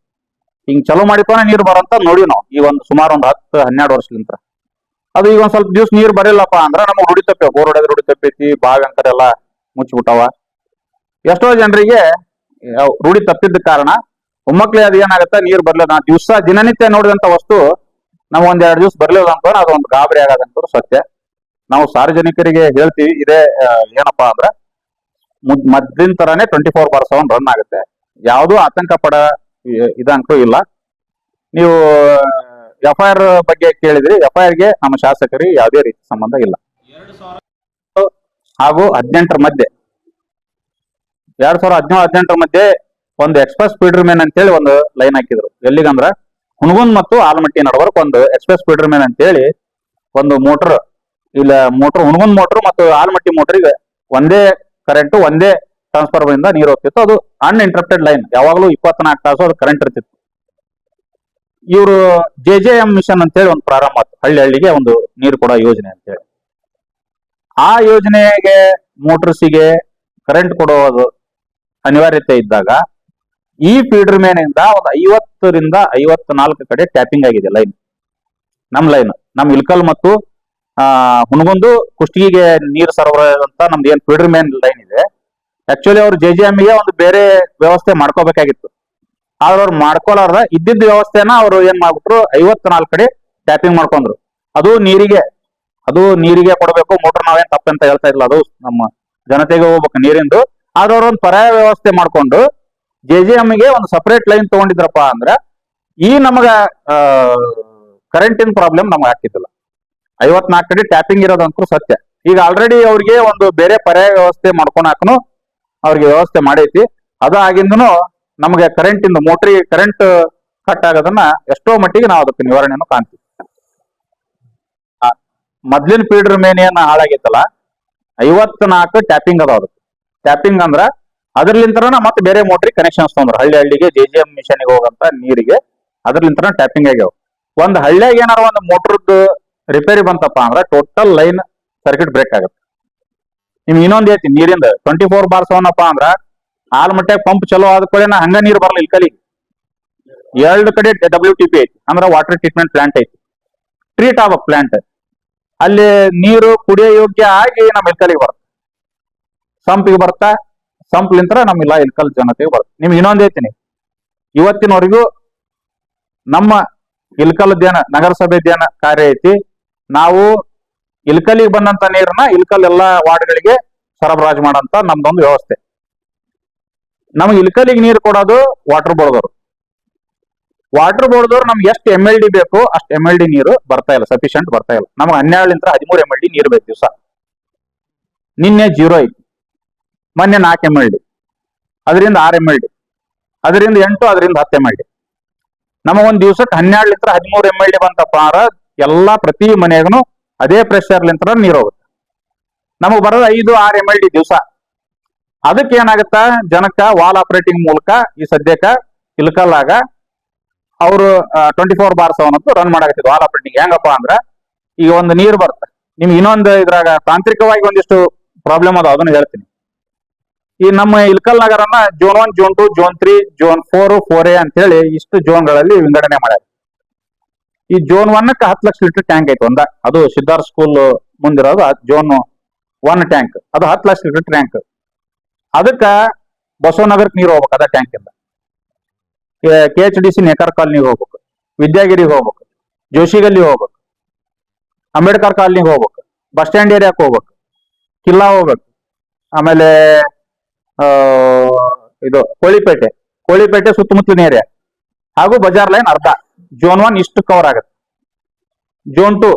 ಹಿಂಗ್ ಚಲೋ ಮಾಡಿಕೊಂಡೆ ನೀರ್ ಬರಂತ ನೋಡಿವಿ ನಾವು ಈ ಒಂದು ಸುಮಾರು ಒಂದು 10-12 ವರ್ಷಲಿಂತ. ಅದು ಈಗ ಒಂದ್ ಸ್ವಲ್ಪ ದಿವ್ಸ ನೀರ್ ಬರಿಲ್ಲಪ್ಪ ಅಂದ್ರ ನಮಗ್ ರೂಢಿ ತಪ್ಪೇವ್, ಬೋರ್ ಹೊಡೆದ್ ರೂಢಿ ತಪ್ಪೈತಿ, ಬಾವಿ ಅಂಕರ್ ಎಲ್ಲಾ ಮುಚ್ಚಿಬಿಟ್ಟವ. ಎಷ್ಟೋ ಜನರಿಗೆ ರೂಢಿ ತಪ್ಪಿದ್ದ ಕಾರಣ ಒಮ್ಮಕ್ಲೆ ಅದ್ ಏನಾಗತ್ತ, ನೀರ್ ಬರ್ಲಿಲ್ಲ, ದಿವಸ ದಿನನಿತ್ಯ ನೋಡಿದಂತ ವಸ್ತು ನಾವ್ ಒಂದ್ 2 ದಿವ್ಸ ಬರ್ಲಿಲ್ಲ ಅಂತ ಅದೊಂದು ಗಾಬರಿ ಆಗೋದಂತ ಸತ್ಯ. ನಾವು ಸಾರ್ವಜನಿಕರಿಗೆ ಹೇಳ್ತೀವಿ ಇದೇ ಏನಪ್ಪಾ ಅಂದ್ರ ಮೊದ್ಲಿನ ತರಾನೇ 24/7 ರನ್ ಆಗುತ್ತೆ. ಯಾವ್ದು ಆತಂಕ ಪಡ ಇದಂತೂ ಇಲ್ಲ. ನೀವು FIR ಬಗ್ಗೆ ಕೇಳಿದ್ರಿ, FIR ಗೆ ನಮ್ಮ ಶಾಸಕರಿಗೆ ಯಾವುದೇ ರೀತಿ ಸಂಬಂಧ ಇಲ್ಲ. ಹಾಗೂ 18 ಮಧ್ಯೆ 2017-18 ಮಧ್ಯೆ ಒಂದು ಎಕ್ಸ್ಪ್ರೆಸ್ ಫೀಡರ್ ಮೇನ್ ಅಂತೇಳಿ ಒಂದು ಲೈನ್ ಹಾಕಿದ್ರು. ಎಲ್ಲಿಗಂದ್ರ ಹುಣಗುಂದ್ ಮತ್ತು ಆಲಮಟ್ಟಿ ನಡವರ್ಕ್ ಒಂದು ಎಕ್ಸ್ಪ್ರೆಸ್ ಫೀಡರ್ ಮೇನ್ ಅಂತೇಳಿ ಒಂದು ಮೋಟರ್, ಇಲ್ಲ ಮೋಟರ್ ಹುಣಗುಂದ್ ಮೋಟರ್ ಮತ್ತು ಆಲಮಟ್ಟಿ ಮೋಟರ್ಗೆ ಒಂದೇ ಕರೆಂಟ್, ಒಂದೇ ಟ್ರಾನ್ಸ್ಫಾರ್ಮರ್ ಇಂದ ನೀರು ಹೋಗ್ತಿತ್ತು. ಅದು ಅನ್ಇಂಟರಪ್ಟೆಡ್ ಲೈನ್, ಯಾವಾಗಲೂ 24 ತಾಸು ಅದು ಕರೆಂಟ್ ಇರ್ತಿತ್ತು. ಇವರು JJM ಮಿಷನ್ ಅಂತೇಳಿ ಒಂದು ಪ್ರಾರಂಭ ಆಯ್ತು, ಹಳ್ಳಿ ಹಳ್ಳಿಗೆ ಒಂದು ನೀರು ಕೊಡೋ ಯೋಜನೆ ಅಂತೇಳಿ. ಆ ಯೋಜನೆಗೆ ಮೋಟರ್ಸಿಗೆ ಕರೆಂಟ್ ಕೊಡೋದು ಅನಿವಾರ್ಯತೆ ಇದ್ದಾಗ ಈ ಫೀಡರ್ ಮೇನ್ ಇಂದ ಒಂದು 50ರಿಂದ 54 ಕಡೆ ಟ್ಯಾಪಿಂಗ್ ಆಗಿದೆ ಲೈನ್. ನಮ್ ಇಲ್ಕಲ್ ಮತ್ತು ಹುಣಗುಂದು ಕುಷ್ಟಗಿಗೆ ನೀರು ಸರಬರಾಜು ಅಂತ ನಮ್ದು ಏನ್ ಫೀಡರ್ ಮೇನ್ ಲೈನ್ ಇದೆ, ಆಕ್ಚುಲಿ ಅವ್ರು JJM ಗೆ ಒಂದು ಬೇರೆ ವ್ಯವಸ್ಥೆ ಮಾಡ್ಕೋಬೇಕಾಗಿತ್ತು. ಆದ್ರೆ ಅವ್ರು ಮಾಡ್ಕೊಲಾರ್ದ ಇದ್ದಿದ್ದ ವ್ಯವಸ್ಥೆನ ಅವ್ರು ಏನ್ ಮಾಡ್ಬಿಟ್ರು, 54 ಕಡೆ ಟ್ಯಾಪಿಂಗ್ ಮಾಡ್ಕೊಂಡ್ರು. ಅದು ನೀರಿಗೆ ಕೊಡಬೇಕು, ಮೋಟರ್ ನಾವೇನ್ ತಪ್ಪಂತ ಹೇಳ್ತಾ ಇಲ್ಲ, ಅದು ನಮ್ಮ ಜನತೆಗೆ ಹೋಗ್ಬೇಕು ನೀರಿಂದು. ಆದ್ರೆ ಅವ್ರ ಒಂದು ಪರ್ಯಾಯ ವ್ಯವಸ್ಥೆ ಮಾಡ್ಕೊಂಡು JJM ಗೆ ಒಂದು ಸಪರೇಟ್ ಲೈನ್ ತಗೊಂಡಿದ್ರಪ್ಪ ಅಂದ್ರೆ ಈ ನಮಗ ಕರೆಂಟಿನ ಪ್ರಾಬ್ಲಮ್ ನಮ್ಗೆ ಆಗ್ತಿದ್ದಿಲ್ಲ. 54 ಕಡೆ ಟ್ಯಾಪಿಂಗ್ ಇರೋದಂತೂ ಸತ್ಯ. ಈಗ ಆಲ್ರೆಡಿ ಅವ್ರಿಗೆ ಒಂದು ಬೇರೆ ಪರ್ಯಾಯ ವ್ಯವಸ್ಥೆ ಮಾಡ್ಕೊಳಕನು ಅವ್ರಿಗೆ ವ್ಯವಸ್ಥೆ ಮಾಡೈತಿ. ಅದು ಆಗಿಂದನು ನಮಗೆ ಕರೆಂಟಿಂದ ಮೋಟ್ರಿಗೆ ಕರೆಂಟ್ ಕಟ್ ಆಗೋದನ್ನ ಎಷ್ಟೋ ಮಟ್ಟಿಗೆ ನಾವು ಅದಕ್ಕೆ ನಿವಾರಣೆಯನ್ನು ಕಾಣ್ತೀವಿ. ಮೊದ್ಲಿನ ಫೀಡರ್ ಮೇನ್ ಏನ್ ಹಾಳಾಗೈತಲ್ಲ, 54 ಟ್ಯಾಪಿಂಗ್ ಅದಾವ. ಟ್ಯಾಪಿಂಗ್ ಅಂದ್ರ ಅದ್ರಲಿಂತ್ರನ ಮತ್ತೆ ಬೇರೆ ಮೋಟ್ರಿಗೆ ಕನೆಕ್ಷನ್ಸ್ ತೊಂದ್ರು, ಹಳ್ಳಿ ಹಳ್ಳಿಗೆ JJM ಮಿಷನ್ಗೆ ಹೋಗಂತ ನೀರಿಗೆ ಅದ್ರಲಿಂತ್ರನ ಟ್ಯಾಪಿಂಗ್ ಆಗ್ಯಾವ. ಒಂದ್ ಹಳ್ಳಿಯಾಗ ಏನಾರ ಒಂದು ಮೋಟ್ರದ್ದು ರಿಪೇರಿ ಬಂತಪ್ಪ ಅಂದ್ರ ಟೋಟಲ್ ಲೈನ್ ಸರ್ಕ್ಯೂಟ್ ಬ್ರೇಕ್ ಆಗುತ್ತೆ. ನಿಮ್ಗೆ ಇನ್ನೊಂದ್ ಐತಿ ನೀರಿಂದ 24/7 ಅಪ್ಪ ಅಂದ್ರ ಆಲ್ಮಟ್ಯಾಗ ಪಂಪ್ ಚಲೋ ಆದ ಕೂಡ ಹಂಗ ನೀರು ಬರಲ್ಲ. ಇಲ್ಕಲಿಗೆ 2 ಕಡೆ WTP ಐತಿ, ಅಂದ್ರ ವಾಟರ್ ಟ್ರೀಟ್ಮೆಂಟ್ ಪ್ಲಾಂಟ್ ಐತಿ, ಟ್ರೀಟ್ ಆಗ್ಬೇಕು ಪ್ಲಾಂಟ್. ಅಲ್ಲಿ ನೀರು ಕುಡಿಯೋ ಯೋಗ್ಯ ಆಗಿ ನಮ್ಮ ಇಲ್ಕಲಿಗೆ ಬರುತ್ತೆ, ಸಂಪಿಗೆ ಬರ್ತಾ, ಸಂಪ್ಲಿಂತ್ರ ನಮ್ಮಿಲ್ಲ ಇಲ್ಕಲ್ ಜನತೆಗೆ ಬರುತ್ತೆ. ನಿಮ್ಗೆ ಇನ್ನೊಂದ್ ಐತಿನಿ, ಇವತ್ತಿನವರೆಗೂ ನಮ್ಮ ಇಲ್ಕಲ್ದೇನ ನಗರಸಭೆದೇನ ಕಾರ್ಯ ಐತಿ, ನಾವು ಇಲ್ಕಲಿಗೆ ಬಂದಂತ ನೀರನ್ನ ಇಲ್ಕಲ್ ಎಲ್ಲಾ ವಾರ್ಡ್ಗಳಿಗೆ ಸರಬರಾಜು ಮಾಡಂತ ನಮ್ದೊಂದು ವ್ಯವಸ್ಥೆ. ನಮ್ಗೆ ಇಲ್ಕಲಿಗೆ ನೀರು ಕೊಡೋದು ವಾಟರ್ ಬೋರ್ಡ್ದವ್ರು. ನಮ್ಗೆ ಎಷ್ಟು MLD ಬೇಕು ಅಷ್ಟು MLD ನೀರು ಬರ್ತಾ ಇಲ್ಲ, ಸಫಿಶಿಯಂಟ್ ಬರ್ತಾ ಇಲ್ಲ. ನಮ್ಗೆ 12ರಿಂದ 13 MLD ನೀರು ಬೇಕು ದಿವಸ. ನಿನ್ನೆ 0 ಐತಿ, ಮೊನ್ನೆ 4 MLD, ಅದರಿಂದ 6 MLD, ಅದರಿಂದ 8, ಅದರಿಂದ 10 MLD. ನಮ್ಮ ಒಂದ್ ದಿವ್ಸಕ್ಕೆ 12ರಿಂದ 13 MLD ಬಂತಪ್ಪ ಅಂದ್ರ ಎಲ್ಲಾ ಪ್ರತಿ ಮನೆಗೂ ಅದೇ ಪ್ರೆಷರ್ ಲಿಂತ್ರ ನೀರು ಹೋಗುತ್ತೆ. ನಮಗ್ ಬರೋದು 5-6 MLD ದಿವಸ. ಅದಕ್ಕೆ ಏನಾಗತ್ತ, ಜನಕ್ಕ ವಾಲ್ ಆಪರೇಟಿಂಗ್ ಮೂಲಕ ಈ ಸದ್ಯಕ್ಕ ಇಲ್ಕಲ್ಲಾಗ ಅವರು 24/7 ಅಂತೂ ರನ್ ಮಾಡಾಕತ್ತಿದ್ರು ವಾಲ್ ಆಪರೇಟಿಂಗ್. ಹೆಂಗಪ್ಪ ಅಂದ್ರ ಈಗ ಒಂದು ನೀರು ಬರುತ್ತೆ, ನಿಮ್ಗೆ ಇನ್ನೊಂದು ಇದ್ರಾಗ ತಾಂತ್ರಿಕವಾಗಿ ಒಂದಿಷ್ಟು ಪ್ರಾಬ್ಲಮ್ ಅದ, ಅದನ್ನ ಹೇಳ್ತೀನಿ. ಈ ನಮ್ಮ Ilkal ನಗರನ್ನ Zone 1, Zone 2, Zone 3, Zone 4, 4A ಅಂತ ಹೇಳಿ ಇಷ್ಟು ಝೋನ್ಗಳಲ್ಲಿ ವಿಂಗಡಣೆ ಮಾಡ್ಯಾರ. ಈ Zone 1ಕ್ಕೆ 10 ಲಕ್ಷ ಲೀಟರ್ ಟ್ಯಾಂಕ್ ಐತಿ ಒಂದ, ಅದು ಸಿದ್ಧಾರ್ಥ ಸ್ಕೂಲ್ ಮುಂದಿರೋದು Zone 1 ಟ್ಯಾಂಕ್, ಅದು 10 ಲಕ್ಷ ಲೀಟರ್ ಟ್ಯಾಂಕ್. ಅದಕ್ಕ ಬಸವನಗರಕ್ಕೆ ನೀರು ಹೋಗ್ಬೇಕು, ಅದ ಟ್ಯಾಂಕ್ ಇಂದ KHDC ನೇಕಾರ ಕಾಲನಿಗೆ ಹೋಗ್ಬೇಕು, ವಿದ್ಯಾಗಿರಿಗೆ ಹೋಗ್ಬೇಕು, ಜೋಶಿಗಲ್ಲಿ ಹೋಗ್ಬೇಕು, ಅಂಬೇಡ್ಕರ್ ಕಾಲನಿಗೆ ಹೋಗ್ಬೇಕು, ಬಸ್ ಸ್ಟ್ಯಾಂಡ್ ಏರಿಯಾಕ್ಕೆ ಹೋಗ್ಬೇಕು, ಕಿಲ್ಲಾ ಹೋಗ್ಬೇಕು, ಆಮೇಲೆ ಇದು ಕೋಳಿಪೇಟೆ ಸುತ್ತಮುತ್ತಲಿನ ಏರಿಯಾ ಹಾಗೂ ಬಜಾರ್ ಲೈನ್ ಅರ್ಧ. Zone 1 ಇಷ್ಟು ಕವರ್ ಆಗುತ್ತೆ. Zone 2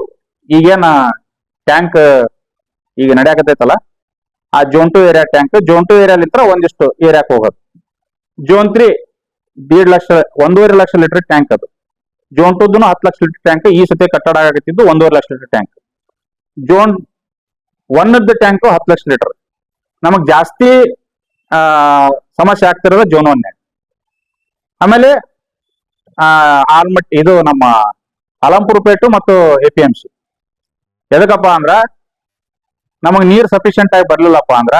ಈಗೇನ ಟ್ಯಾಂಕ್ ಈಗ ನಡೆಯಾಕತೈತಲ್ಲ, ಆ Zone 2 ಏರಿಯಾ ಟ್ಯಾಂಕ್, Zone 2 ಏರಿಯಾಲಿಂತ್ರ ಒಂದಿಷ್ಟು ಏರಿಯಾಕ್ ಹೋಗೋದು. ಜೋನ್ 3 1.5 ಲಕ್ಷ ಲೀಟರ್ ಟ್ಯಾಂಕ್ ಅದು. Zone 2 10 lakh litre tank. ಈ ಸತಿ ಕಟ್ಟಡ ಆಗತ್ತಿದ್ದು 1.5 lakh litre tank. Zone 1 tank 10 lakh litre. ನಮಗ್ ಜಾಸ್ತಿ ಸಮಸ್ಯೆ ಆಗ್ತಿರೋದು ಜೋನ್ 1. ಆಮೇಲೆ ಆಲ್ಮಟ್ಟಿ ಇದು ನಮ್ಮ ಅಲಂಪುರಪೇಟು ಮತ್ತು APMC. ಎದಕ್ಕಪ್ಪ ಅಂದ್ರ ನಮಗ್ ನೀರ್ ಸಫಿಶಿಯಂಟ್ ಆಗಿ ಬರ್ಲಿಲ್ಲಪ್ಪ ಅಂದ್ರ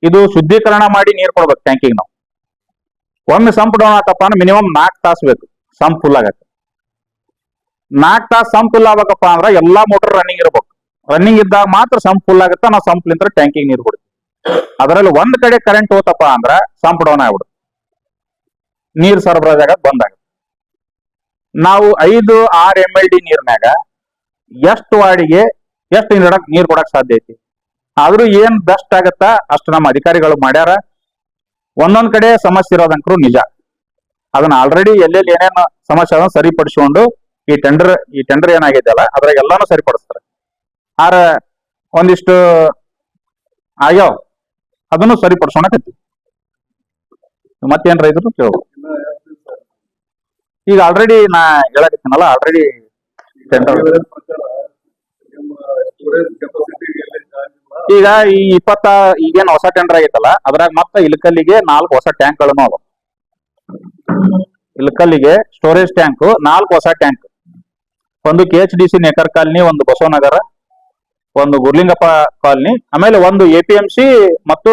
ಇದು ಶುದ್ಧೀಕರಣ ಮಾಡಿ ನೀರ್ ಕೊಡ್ಬೇಕು ಟ್ಯಾಂಕಿಗೆ. ನಾವು ಒಮ್ಮೆ ಸಂಪ್ ಡೌನ್ ಆತಪ್ಪ ಅಂದ್ರೆ ಮಿನಿಮಮ್ 4 ತಾಸು ಬೇಕು ಸಂಪ್ ಫುಲ್ ಆಗತ್ತೆ. 4 ತಾಸು ಸಂಪ್ ಫುಲ್ ಆಗ್ಬೇಕಪ್ಪ ಅಂದ್ರ ಎಲ್ಲಾ ಮೋಟರ್ ರನ್ನಿಂಗ್ ಇರ್ಬೇಕು. ರನ್ನಿಂಗ್ ಇದ್ದಾಗ ಮಾತ್ರ ಸಂಪ್ ಫುಲ್ ಆಗುತ್ತಾ. ನಾವು ಸಂಪ್ ಲಿಂತ್ರ ಟ್ಯಾಂಕಿಗೆ ನೀರು ಕೊಡ್ತೀವಿ. ಅದರಲ್ಲಿ ಒಂದ್ ಕಡೆ ಕರೆಂಟ್ ಹೋತಪ್ಪ ಅಂದ್ರ ಸಂಪ್ ಡೌನ್ ಆಗ್ಬಿಡುತ್ತೆ, ನೀರ್ ಸರಬರಾಜ್ ಆಗತ್ ಬಂದ್ ಆಗುತ್ತೆ. ನಾವು 5-6 MLD ನೀರ್ನಾಗ ಎಷ್ಟು ವಾರ್ಡಿಗೆ ಎಷ್ಟು ನೀರ್ ಕೊಡಕ್ ಸಾಧ್ಯ ಐತಿ. ಆದ್ರೂ ಏನ್ ಬೆಸ್ಟ್ ಆಗತ್ತಾ ಅಷ್ಟು ನಮ್ಮ ಅಧಿಕಾರಿಗಳು ಮಾಡ್ಯಾರ. ಒಂದೊಂದ್ ಕಡೆ ಸಮಸ್ಯೆ ಇರೋದಂಕರು ನಿಜ. ಅದನ್ನ ಆಲ್ರೆಡಿ ಎಲ್ಲೆಲ್ಲಿ ಏನೇನು ಸಮಸ್ಯೆ ಅದನ್ನ ಸರಿಪಡಿಸ್ಕೊಂಡು ಈ ಟೆಂಡರ್ ಏನಾಗಿದೆ ಅಲ್ಲ ಅದ್ರಾಗ ಎಲ್ಲಾನು ಸರಿಪಡಿಸ್ತಾರೆ. ಆರ ಒಂದಿಷ್ಟು ಆಗ್ಯಾವ ಅದನ್ನು ಸರಿಪಡಿಸೋಣಕತ್ತಿ. ಮತ್ತೇನ್ರ ಇದ್ರು ಕೇಳ್ಬೋದು. ಈಗ ಆಲ್ರೆಡಿ ನಾ ಹೇಳಕತ್ತೀನಲ್ಲ, ಆಲ್ರೆಡಿ ಟೆಂಡರ್ ಈಗ ಈ ಈಗೇನ್ ಹೊಸ ಟೆಂಡರ್ ಆಗೈತಲ್ಲ ಅದ್ರಾಗ ಮತ್ತೆ ಇಲಕಲ್ಲಿಗೆ 4 ಹೊಸ ಟ್ಯಾಂಕ್ ಗಳನ್ನು ಅದಾವ. ಇಲಕಲ್ಲಿಗೆ ಸ್ಟೋರೇಜ್ ಟ್ಯಾಂಕ್ 4 ಹೊಸ ಟ್ಯಾಂಕ್. ಒಂದು KHDC ನೇಕರ್ ಕಾಲನಿ, ಒಂದು ಬಸವನಗರ, ಒಂದು ಗುರ್ಲಿಂಗಪ್ಪ ಕಾಲನಿ, ಆಮೇಲೆ ಒಂದು APMC ಮತ್ತು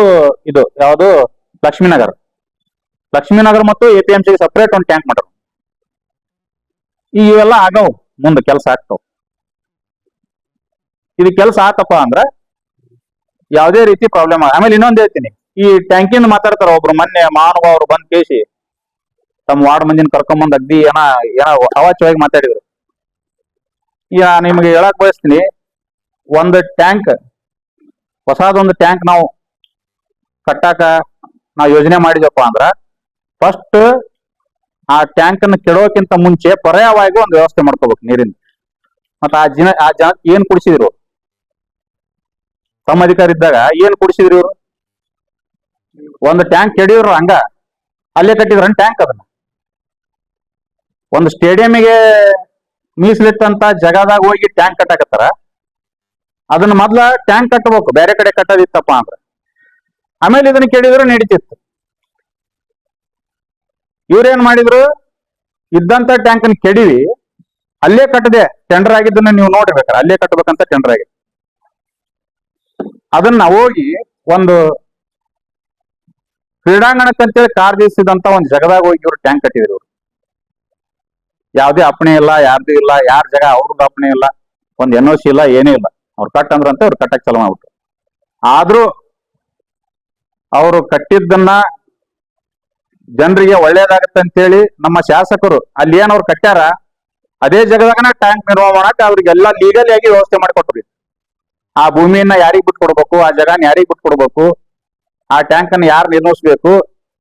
ಇದು ಯಾವುದು ಲಕ್ಷ್ಮೀನಗರ ಮತ್ತು APMC ಸಪರೇಟ್ ಒಂದು ಟ್ಯಾಂಕ್ ಮಾಡ್ಯಾರ. ಇವೆಲ್ಲ ಆಗವು, ಮುಂದೆ ಕೆಲಸ ಆಗ್ತಾವ. ಇದು ಕೆಲಸ ಆತಪ್ಪ ಅಂದ್ರ ಯಾವುದೇ ರೀತಿ ಪ್ರಾಬ್ಲಮ್ ಆಮೇಲೆ ಇನ್ನೊಂದ್ ಹೇಳ್ತೀನಿ, ಈ ಟ್ಯಾಂಕಿಂದ ಮಾತಾಡ್ತಾರ ಒಬ್ರು. ಮೊನ್ನೆ ಮಹಾನುಭಾವರು ಬಂದ್ ಕೇಸಿ ತಮ್ಮ ವಾರ್ಡ್ ಮಂದಿನ ಕರ್ಕೊಂಬಂದ್ ಅಗ್ದಿ ಏನೋ ಅವಾಚ್ಯವಾಗಿ ಮಾತಾಡಿದ್ರು. ಈಗ ನಿಮ್ಗೆ ಹೇಳಕ್ ಬಯಸ್ತೀನಿ, ಒಂದು ಟ್ಯಾಂಕ್ ಹೊಸದೊಂದು ಟ್ಯಾಂಕ್ ನಾವು ಕಟ್ಟಾಕ ನಾವು ಯೋಜನೆ ಮಾಡಿದಪ್ಪ ಅಂದ್ರ ಫಸ್ಟ್ ಆ ಟ್ಯಾಂಕ್ ಅನ್ನು ಕೆಡೋಕ್ಕಿಂತ ಮುಂಚೆ ಪರ್ಯಾಯವಾಗಿ ಒಂದು ವ್ಯವಸ್ಥೆ ಮಾಡ್ಕೋಬೇಕು ನೀರಿನ. ಮತ್ತ ಆ ಜನ ಏನ್ ಕುಡಿಸಿದ್ರು ತಮ್ಮ ಅಧಿಕಾರ ಇದ್ದಾಗ ಏನ್ ಕುಡಿಸಿದ್ರು ಇವ್ರು? ಒಂದು ಟ್ಯಾಂಕ್ ಕೆಡಿದ್ರು ಹಂಗ ಅಲ್ಲೇ ಕಟ್ಟಿದ್ರ ಟ್ಯಾಂಕ್. ಅದನ್ನ ಒಂದು ಸ್ಟೇಡಿಯಂಗೆ ಮೀಸಲಿಟ್ಟಂತ ಜಗದಾಗ ಹೋಗಿ ಟ್ಯಾಂಕ್ ಕಟ್ಟಾಕತ್ತಾರ. ಅದನ್ನ ಮೊದ್ಲ ಟ್ಯಾಂಕ್ ಕಟ್ಟಬೇಕು, ಬೇರೆ ಕಡೆ ಕಟ್ಟೋದಿತ್ತಪ್ಪ ಅಂದ್ರ. ಆಮೇಲೆ ಇದನ್ನ ಕೆಡಿದ್ರು ನಡೀತಿತ್ತು. ಇವ್ರೇನ್ ಮಾಡಿದ್ರು, ಇದ್ದಂತ ಟ್ಯಾಂಕ್ ಅನ್ನು ಕೆಡಿವಿ ಅಲ್ಲೇ ಕಟ್ಟದೆ ಟೆಂಡರ್ ಆಗಿದ್ದನ್ನ ನೀವು ನೋಡ್ಬೇಕಾರೆ ಅಲ್ಲೇ ಕಟ್ಟಬೇಕಂತ ಟೆಂಡರ್ ಆಗಿದೆ. ಅದನ್ನ ಹೋಗಿ ಒಂದು ಕ್ರೀಡಾಂಗಣಕ್ಕಂತೇಳಿ ಕಾರ್ದಿಸಿದಂತ ಒಂದು ಜಗದಾಗ ಹೋಗಿ ಇವ್ರು ಟ್ಯಾಂಕ್ ಕಟ್ಟಿದ್ರು. ಇವ್ರು ಯಾವ್ದೇ ಅಪ್ಪಣೆ ಇಲ್ಲ, ಯಾರ್ದು ಇಲ್ಲ, ಯಾರ ಜಾಗ ಅವ್ರದ್ದು ಅಪ್ಪಣೆ ಇಲ್ಲ, ಒಂದ್ NOC ಇಲ್ಲ, ಏನೂ ಇಲ್ಲ. ಅವ್ರು ಕಟ್ಟಂದ್ರಂತೆ ಅವ್ರು ಕಟ್ಟಕ್ ಚಲೋ ಮಾಡ್ಬಿಟ್ರು. ಆದ್ರೂ ಅವರು ಕಟ್ಟಿದ್ದನ್ನ ಜನರಿಗೆ ಒಳ್ಳೇದಾಗತ್ತೆ ಅಂತೇಳಿ ನಮ್ಮ ಶಾಸಕರು ಅಲ್ಲಿ ಏನ್ ಅವ್ರು ಕಟ್ಟ್ಯಾರ ಅದೇ ಜಾಗದಾಗನ ಟ್ಯಾಂಕ್ ನಿರ್ಮಾಣ ಮಾಡಕ್ ಅವ್ರಿಗೆಲ್ಲ ಲೀಗಲ್ ಆಗಿ ವ್ಯವಸ್ಥೆ ಮಾಡಿಕೊಟ್ರಿ. ಆ ಭೂಮಿಯನ್ನ ಯಾರಿಗ್ ಬಿಟ್ಟು ಕೊಡ್ಬೇಕು, ಆ ಜಾಗನ ಯಾರಿಗ್ ಬಿಟ್ಟು ಕೊಡ್ಬೇಕು, ಆ ಟ್ಯಾಂಕ್ ಅನ್ನು ಯಾರು ನಿರ್ವಹಿಸ್ಬೇಕು,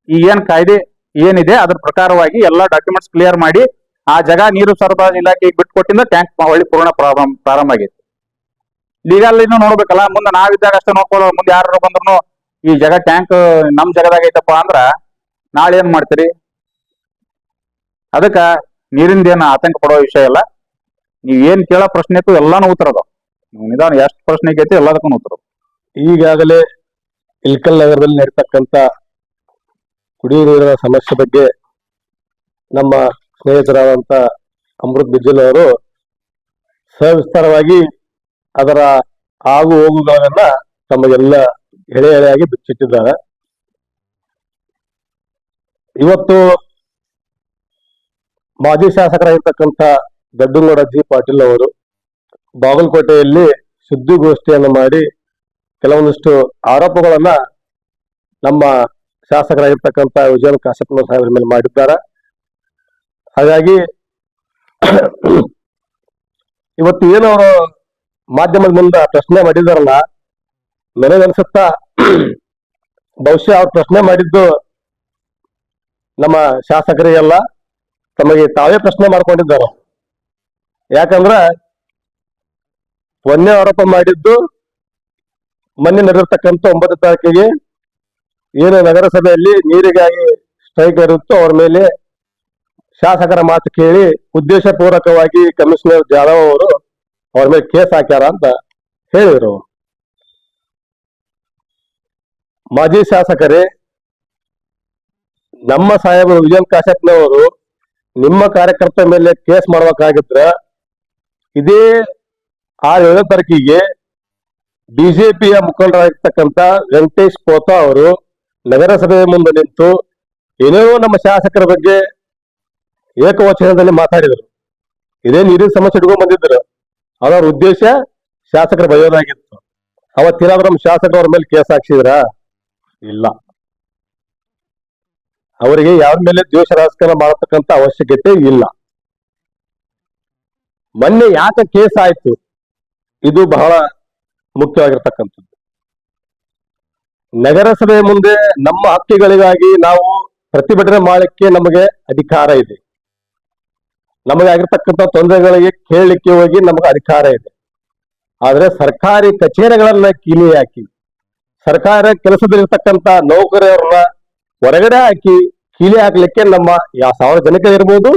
ಈ ಏನ್ ಕಾಯ್ದೆ ಏನಿದೆ ಅದ್ರ ಪ್ರಕಾರವಾಗಿ ಎಲ್ಲಾ ಡಾಕ್ಯುಮೆಂಟ್ಸ್ ಕ್ಲಿಯರ್ ಮಾಡಿ ಆ ಜಾಗ ನೀರು ಸರಬರಾಜು ಇಲಾಖೆಗೆ ಬಿಟ್ಟು ಕೊಟ್ಟಿಂದ ಟ್ಯಾಂಕ್ ಒಳ್ಳೆ ಪೂರ್ಣ ಪ್ರಾರಂಭ ಆಗೈತಿ. ಲೀಗಲ್ ಇನ್ನು ನೋಡ್ಬೇಕಲ್ಲ, ಮುಂದೆ ನಾವಿದ್ದಾಗ ಅಷ್ಟೇ ನೋಡ್ಕೊಳ್ಳೋ, ಮುಂದೆ ಯಾರು ಬಂದ್ರು ಈ ಜಾಗ ಟ್ಯಾಂಕ್ ನಮ್ ಜಾಗದಾಗ ಐತಪ್ಪ ಅಂದ್ರ ನಾಳೆ ಏನ್ ಮಾಡ್ತೀರಿ? ಅದಕ್ಕ ನೀರಿಂದ ಏನ ಆತಂಕ ಪಡೋ ವಿಷಯ ಇಲ್ಲ. ನೀವ್ ಏನ್ ಕೇಳೋ ಪ್ರಶ್ನೆ ಇತ್ತು ಎಲ್ಲಾನು ಉತ್ತರ ಅದಾವ. ನಿಧಾನ ಎಷ್ಟು ಪ್ರಶ್ನೆ ಐತಿ ಎಲ್ಲದಕ್ಕೂ ಉತ್ತರ. ಈಗಾಗಲೇ ಇಲ್ಕಲ್ ನಗರದಲ್ಲಿ ನಡೀತಕ್ಕಂತ ಕುಡಿಯುವ ನೀರಿನ ಸಮಸ್ಯೆ ಬಗ್ಗೆ ನಮ್ಮ ಸ್ನೇಹಿತರಾದಂತ ಅಮೃತ್ ಬಿಜ್ಜಲ್ ಅವರು ಸವಿಸ್ತಾರವಾಗಿ ಅದರ ಆಗು ಹೋಗುಗಳನ್ನ ತಮಗೆಲ್ಲ ಎಳೆಯಾಗಿ ಬಿಚ್ಚಿಟ್ಟಿದ್ದಾರೆ. ಇವತ್ತು ಮಾಜಿ ಶಾಸಕರಾಗಿರ್ತಕ್ಕಂಥ ಗಡ್ಡುಂಗೌಡ ಜಿ ಪಾಟೀಲ್ ಅವರು ಬಾಗಲಕೋಟೆಯಲ್ಲಿ ಸುದ್ದಿಗೋಷ್ಠಿಯನ್ನು ಮಾಡಿ ಕೆಲವೊಂದಿಷ್ಟು ಆರೋಪಗಳನ್ನ ನಮ್ಮ ಶಾಸಕರಾಗಿರ್ತಕ್ಕಂಥ ವಿಜಯನ್ ಕಾಶಪ್ಪನವರ ಸಾಹೇಬರ ಮೇಲೆ ಮಾಡಿದ್ದಾರೆ. ಹಾಗಾಗಿ ಇವತ್ತು ಏನು ಅವರು ಮಾಧ್ಯಮದ ಮುಂದೆ ಪ್ರಶ್ನೆ ಮಾಡಿದಾರಲ್ಲ, ನನಗನ್ಸುತ್ತ ಬಹುಶಃ ಅವ್ರು ಪ್ರಶ್ನೆ ಮಾಡಿದ್ದು ನಮ್ಮ ಶಾಸಕರಿಗೆಲ್ಲ ತಮಗೆ ತಾವೇ ಪ್ರಶ್ನೆ ಮಾಡ್ಕೊಂಡಿದ್ದಾರೆ. ಯಾಕಂದ್ರ ಒಂದೇ ಆರೋಪ ಮಾಡಿದ್ದು ಮೊನ್ನೆ ನಡೆದಿರ್ತಕ್ಕಂಥ 9 ತಾರೀಕಿಗೆ ಏನು ನಗರಸಭೆಯಲ್ಲಿ ನೀರಿಗಾಗಿ ಸ್ಟ್ರೈಕ್ ಇರುತ್ತೋ ಅವ್ರ ಮೇಲೆ ಶಾಸಕರ ಮಾತು ಕೇಳಿ ಉದ್ದೇಶಪೂರ್ವಕವಾಗಿ ಕಮಿಷನರ್ ಜಾಧವ್ ಅವರು ಅವ್ರ ಮೇಲೆ ಕೇಸ್ ಹಾಕ್ಯಾರ ಅಂತ ಹೇಳಿದ್ರು. ಮಾಜಿ ಶಾಸಕರೇ, ನಮ್ಮ ಸಾಹೇಬರು ವಿಜಯನ್ ಕಾಶ್ಯಪ್ನವರು ನಿಮ್ಮ ಕಾರ್ಯಕರ್ತರ ಮೇಲೆ ಕೇಸ್ ಮಾಡ್ಬೇಕಾಗಿದ್ರ ಇದೇ 6-7 ತಾರೀಕಿಗೆ ಬಿಜೆಪಿಯ ಮುಖಂಡರಾಗಿರ್ತಕ್ಕಂಥ ವೆಂಕಟೇಶ್ ಪೋತಾ ಅವರು ನಗರಸಭೆ ಮುಂದೆ ನಿಂತು ಏನೇನೋ ನಮ್ಮ ಶಾಸಕರ ಬಗ್ಗೆ ಏಕವಚನದಲ್ಲಿ ಮಾತಾಡಿದರು. ಇದೇ ನೀರಿನ ಸಮಸ್ಯೆ ಇಟ್ಕೊಂಡ್ ಬಂದಿದ್ರು. ಅದರ ಉದ್ದೇಶ ಶಾಸಕರ ಬಯೋದಾಗಿತ್ತು. ಅವತ್ತೇನಾದ್ರೂ ನಮ್ಮ ಶಾಸಕರ ಅವ್ರ ಮೇಲೆ ಕೇಸ್ ಹಾಕ್ಸಿದ್ರ? ಇಲ್ಲ. ಅವರಿಗೆ ಯಾರ ಮೇಲೆ ದ್ವೇಷ ರಾಜಕಾರಣ ಮಾಡತಕ್ಕಂತ ಅವಶ್ಯಕತೆ ಇಲ್ಲ. ಮೊನ್ನೆ ಯಾಕೆ ಕೇಸ್ ಆಯ್ತು, ಇದು ಬಹಳ ಮುಖ್ಯವಾಗಿರ್ತಕ್ಕಂಥದ್ದು. ನಗರಸಭೆ ಮುಂದೆ ನಮ್ಮ ಹಕ್ಕುಗಳಿಗಾಗಿ ನಾವು ಪ್ರತಿಭಟನೆ ಮಾಡಲಿಕ್ಕೆ ನಮಗೆ ಅಧಿಕಾರ ಇದೆ. ನಮಗೆ ಆಗಿರ್ತಕ್ಕಂಥ ತೊಂದರೆಗಳಿಗೆ ಕೇಳಲಿಕ್ಕೆ ಹೋಗಿ ನಮಗೆ ಅಧಿಕಾರ ಇದೆ. ಆದ್ರೆ ಸರ್ಕಾರಿ ಕಚೇರಿಗಳನ್ನ ಕೀಲಿ ಹಾಕಿ, ಸರ್ಕಾರ ಕೆಲಸದಲ್ಲಿರ್ತಕ್ಕಂಥ ನೌಕರರನ್ನ ಹೊರಗಡೆ ಹಾಕಿ ಕೀಲಿ ಹಾಕ್ಲಿಕ್ಕೆ ನಮ್ಮ 1000 ಜನಕ್ಕೆ ಇರ್ಬೋದು,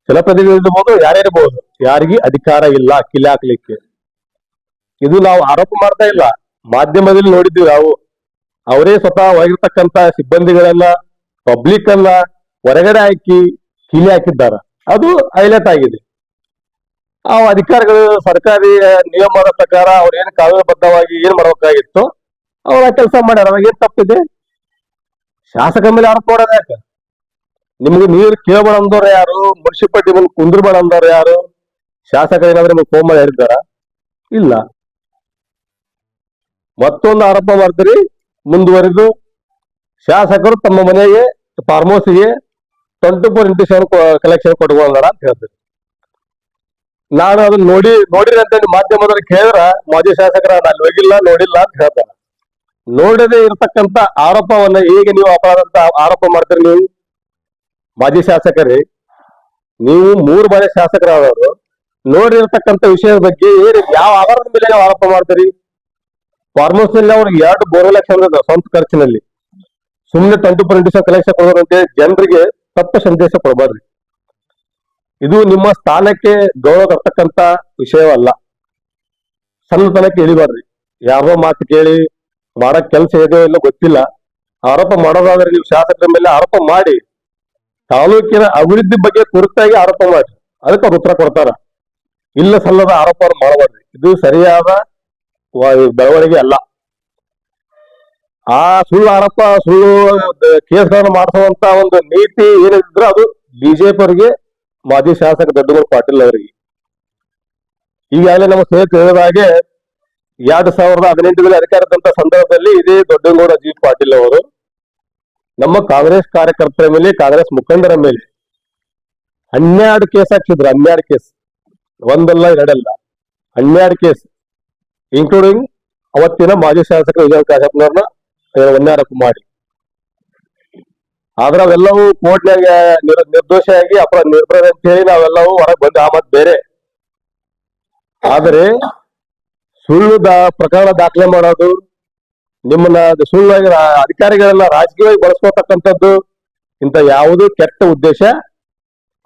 ಜನಪ್ರತಿನಿಧಿಗಳು ಇರ್ಬೋದು, ಯಾರೇ ಇರ್ಬೋದು, ಯಾರಿಗೂ ಅಧಿಕಾರ ಇಲ್ಲ ಕೀಲಿ ಹಾಕ್ಲಿಕ್ಕೆ. ಇದು ನಾವು ಆರೋಪ ಮಾಡ್ತಾ ಇಲ್ಲ, ಮಾಧ್ಯಮದಲ್ಲಿ ನೋಡಿದ್ವಿ ನಾವು. ಅವರೇ ಸ್ವತಃ ಹೋಗಿರ್ತಕ್ಕಂಥ ಸಿಬ್ಬಂದಿಗಳನ್ನ, ಪಬ್ಲಿಕ್ ಅನ್ನ ಹೊರಗಡೆ ಹಾಕಿ ಕೀಲಿ ಹಾಕಿದ್ದಾರ. ಅದು ಹೈಲೈಟ್ ಆಗಿದೆ. ಆ ಅಧಿಕಾರಿಗಳು ಸರ್ಕಾರಿ ನಿಯಮದ ಪ್ರಕಾರ ಅವ್ರು ಏನ್ ಕಾನೂನುಬದ್ಧವಾಗಿ ಏನ್ ಮಾಡ್ಬೇಕಾಗಿತ್ತು ಅವ್ರ ಕೆಲಸ ಮಾಡ್ಯಾರ. ಅವಾಗ ಏನ್ ತಪ್ಪಿದೆ? ಶಾಸಕ ಮೇಲೆ ಆರೋಪ ಮಾಡೋದು ಯಾಕೆ? ನಿಮ್ಗೆ ನೀರು ಕೇಳಬೇಡ ಅಂದವ್ರು ಯಾರು? ಮುನ್ಸಿಪಾಲಿಟಿ ಮುಂದೆ ಕುಂದ್ರಬೇಡ ಅಂದವ್ರು ಯಾರು? ಶಾಸಕ ಏನಾದ್ರೆ ನಿಮ್ಗೆ ಫೋನ್ ಮಾಡಿ ಹೇಳಿದ್ದಾರ? ಇಲ್ಲ. ಮತ್ತೊಂದು ಆರೋಪ ಮಾಡ್ತೀರಿ. ಮುಂದುವರಿದು ಶಾಸಕರು ತಮ್ಮ ಮನೆಗೆ ಫಾರ್ಮ್ ಹೌಸ್ಗೆ 24x7 ಕಲೆಕ್ಷನ್ ಕೊಟ್ಕೊಂಡಾರ ಅಂತ ಹೇಳ್ತೀರಿ. ನಾನು ಅದನ್ನ ನೋಡಿರಿ ಅಂತ ಮಾಧ್ಯಮದಲ್ಲಿ ಕೇಳಿದ್ರ ಮಾಜಿ ಶಾಸಕರ ಅಲ್ಲಿ ಹೋಗಿಲ್ಲ ನೋಡಿಲ್ಲ ಅಂತ ಹೇಳ್ತಾರೆ. ನೋಡದೆ ಇರತಕ್ಕಂತ ಆರೋಪವನ್ನ ಹೇಗೆ ನೀವು ಅಪರಾಧ ಅಂತ ಆರೋಪ ಮಾಡ್ತೀರಿ? ನೀವು ಮಾಜಿ ಶಾಸಕರೇ, ನೀವು 3 ಬಾರಿ ಶಾಸಕರಾದವರು ನೋಡಿರ್ತಕ್ಕಂಥ ವಿಷಯದ ಬಗ್ಗೆ ಯಾವ ಆಧಾರದ ಮೇಲೆ ನೀವು ಆರೋಪ ಮಾಡ್ತೀರಿ? ಫಾರ್ಮ್ ಹೌಸ್ ನಲ್ಲಿ ಅವ್ರಿಗೆ 2 ಬೋರ್ವೆಲ್ ಹಾಕ್ಸಿದ್ರು ಸ್ವಂತ ಖರ್ಚಿನಲ್ಲಿ. ಸುಮ್ಮನೆ 24x7 ಕಲೆಕ್ಷನ್ ಕೊಡೋದಂತೆ ಜನರಿಗೆ ತಪ್ಪು ಸಂದೇಶ ಕೊಡಬಾರ್ದು. ಇದು ನಿಮ್ಮ ಸ್ಥಾನಕ್ಕೆ ಗೌರವ ತರ್ತಕ್ಕಂತ ವಿಷಯವಲ್ಲ. ಸಣ್ಣತನಕ್ಕೆ ಇಳಿಬಾರ್ರಿ. ಯಾರೋ ಮಾತು ಕೇಳಿ ಮಾಡಕ್ ಕೆಲಸ ಇದೆಯೋ ಇಲ್ಲ ಗೊತ್ತಿಲ್ಲ, ಆರೋಪ ಮಾಡೋದಾದ್ರೆ ನೀವು ಶಾಸಕರ ಮೇಲೆ ಆರೋಪ ಮಾಡಿ ತಾಲೂಕಿನ ಅಭಿವೃದ್ಧಿ ಬಗ್ಗೆ ಕುರಿತಾಗಿ ಆರೋಪ ಮಾಡಿ, ಅದಕ್ಕೆ ಅವ್ರು ಉತ್ತರ ಕೊಡ್ತಾರ. ಇಲ್ಲ ಸಲ್ಲದ ಆರೋಪ ಮಾಡಬಾರ್ರಿ. ಇದು ಸರಿಯಾದ ಬೆಳವಣಿಗೆ ಅಲ್ಲ. ಆ ಸುಳ್ಳು ಆರೋಪ, ಸುಳ್ಳು ಕೇಸ್ಗಳನ್ನು ಮಾಡಿಸುವಂತ ಒಂದು ನೀತಿ ಏನಿದ್ರೆ ಅದು ಬಿಜೆಪಿ ಅವರಿಗೆ, ಮಾಜಿ ಶಾಸಕ ದೊಡ್ಡಗೌಡ ಪಾಟೀಲ್ ಅವರಿಗೆ. ಈಗಾಗಲೇ ನಮ್ಮ ಸ್ನೇಹಿತರು ಹೇಳಿದ ಹಾಗೆ 2018 ಅಧಿಕಾರದಂತ ಸಂದರ್ಭದಲ್ಲಿ ಇದೇ ದೊಡ್ಡಗೌಡ ಜಿ ಪಾಟೀಲ್ ಅವರು ನಮ್ಮ ಕಾಂಗ್ರೆಸ್ ಕಾರ್ಯಕರ್ತರ ಮೇಲೆ, ಕಾಂಗ್ರೆಸ್ ಮುಖಂಡರ ಮೇಲೆ 12 ಕೇಸ್ ಹಾಕ್ಸಿದ್ರು. 12 ಕೇಸ್, ಒಂದಲ್ಲ ಎರಡಲ್ಲ, 12 ಕೇಸ್, ಇನ್ಕ್ಲೂಡಿಂಗ್ ಅವತ್ತಿನ ಮಾಜಿ ಶಾಸಕ ವಿಜಯನ್ ಕಾಶ್ಯಪ್ನವ್ರನ್ನ ಹೊಣೆಯಾರೋಪ ಮಾಡಿ. ಆದ್ರೆ ಅವೆಲ್ಲವೂ ಕೋರ್ಟ್ನಾಗ ನಿರ್ದೋಷಿಯಾಗಿ ನಿರ್ಭರ ಅಂತ ಹೇಳಿ ನಾವೆಲ್ಲವೂ ಹೊರಗೆ ಬಂದು ಆ ಮತ್ ಬೇರೆ. ಆದರೆ ಸುಳ್ಳು ಪ್ರಕರಣ ದಾಖಲೆ ಮಾಡೋದು, ನಿಮ್ಮನ್ನ ಸುಳ್ಳಾಗಿ ಅಧಿಕಾರಿಗಳನ್ನ ರಾಜಕೀಯವಾಗಿ ಬಳಸ್ಕೋತಕ್ಕಂಥದ್ದು, ಇಂಥ ಯಾವುದೂ ಕೆಟ್ಟ ಉದ್ದೇಶ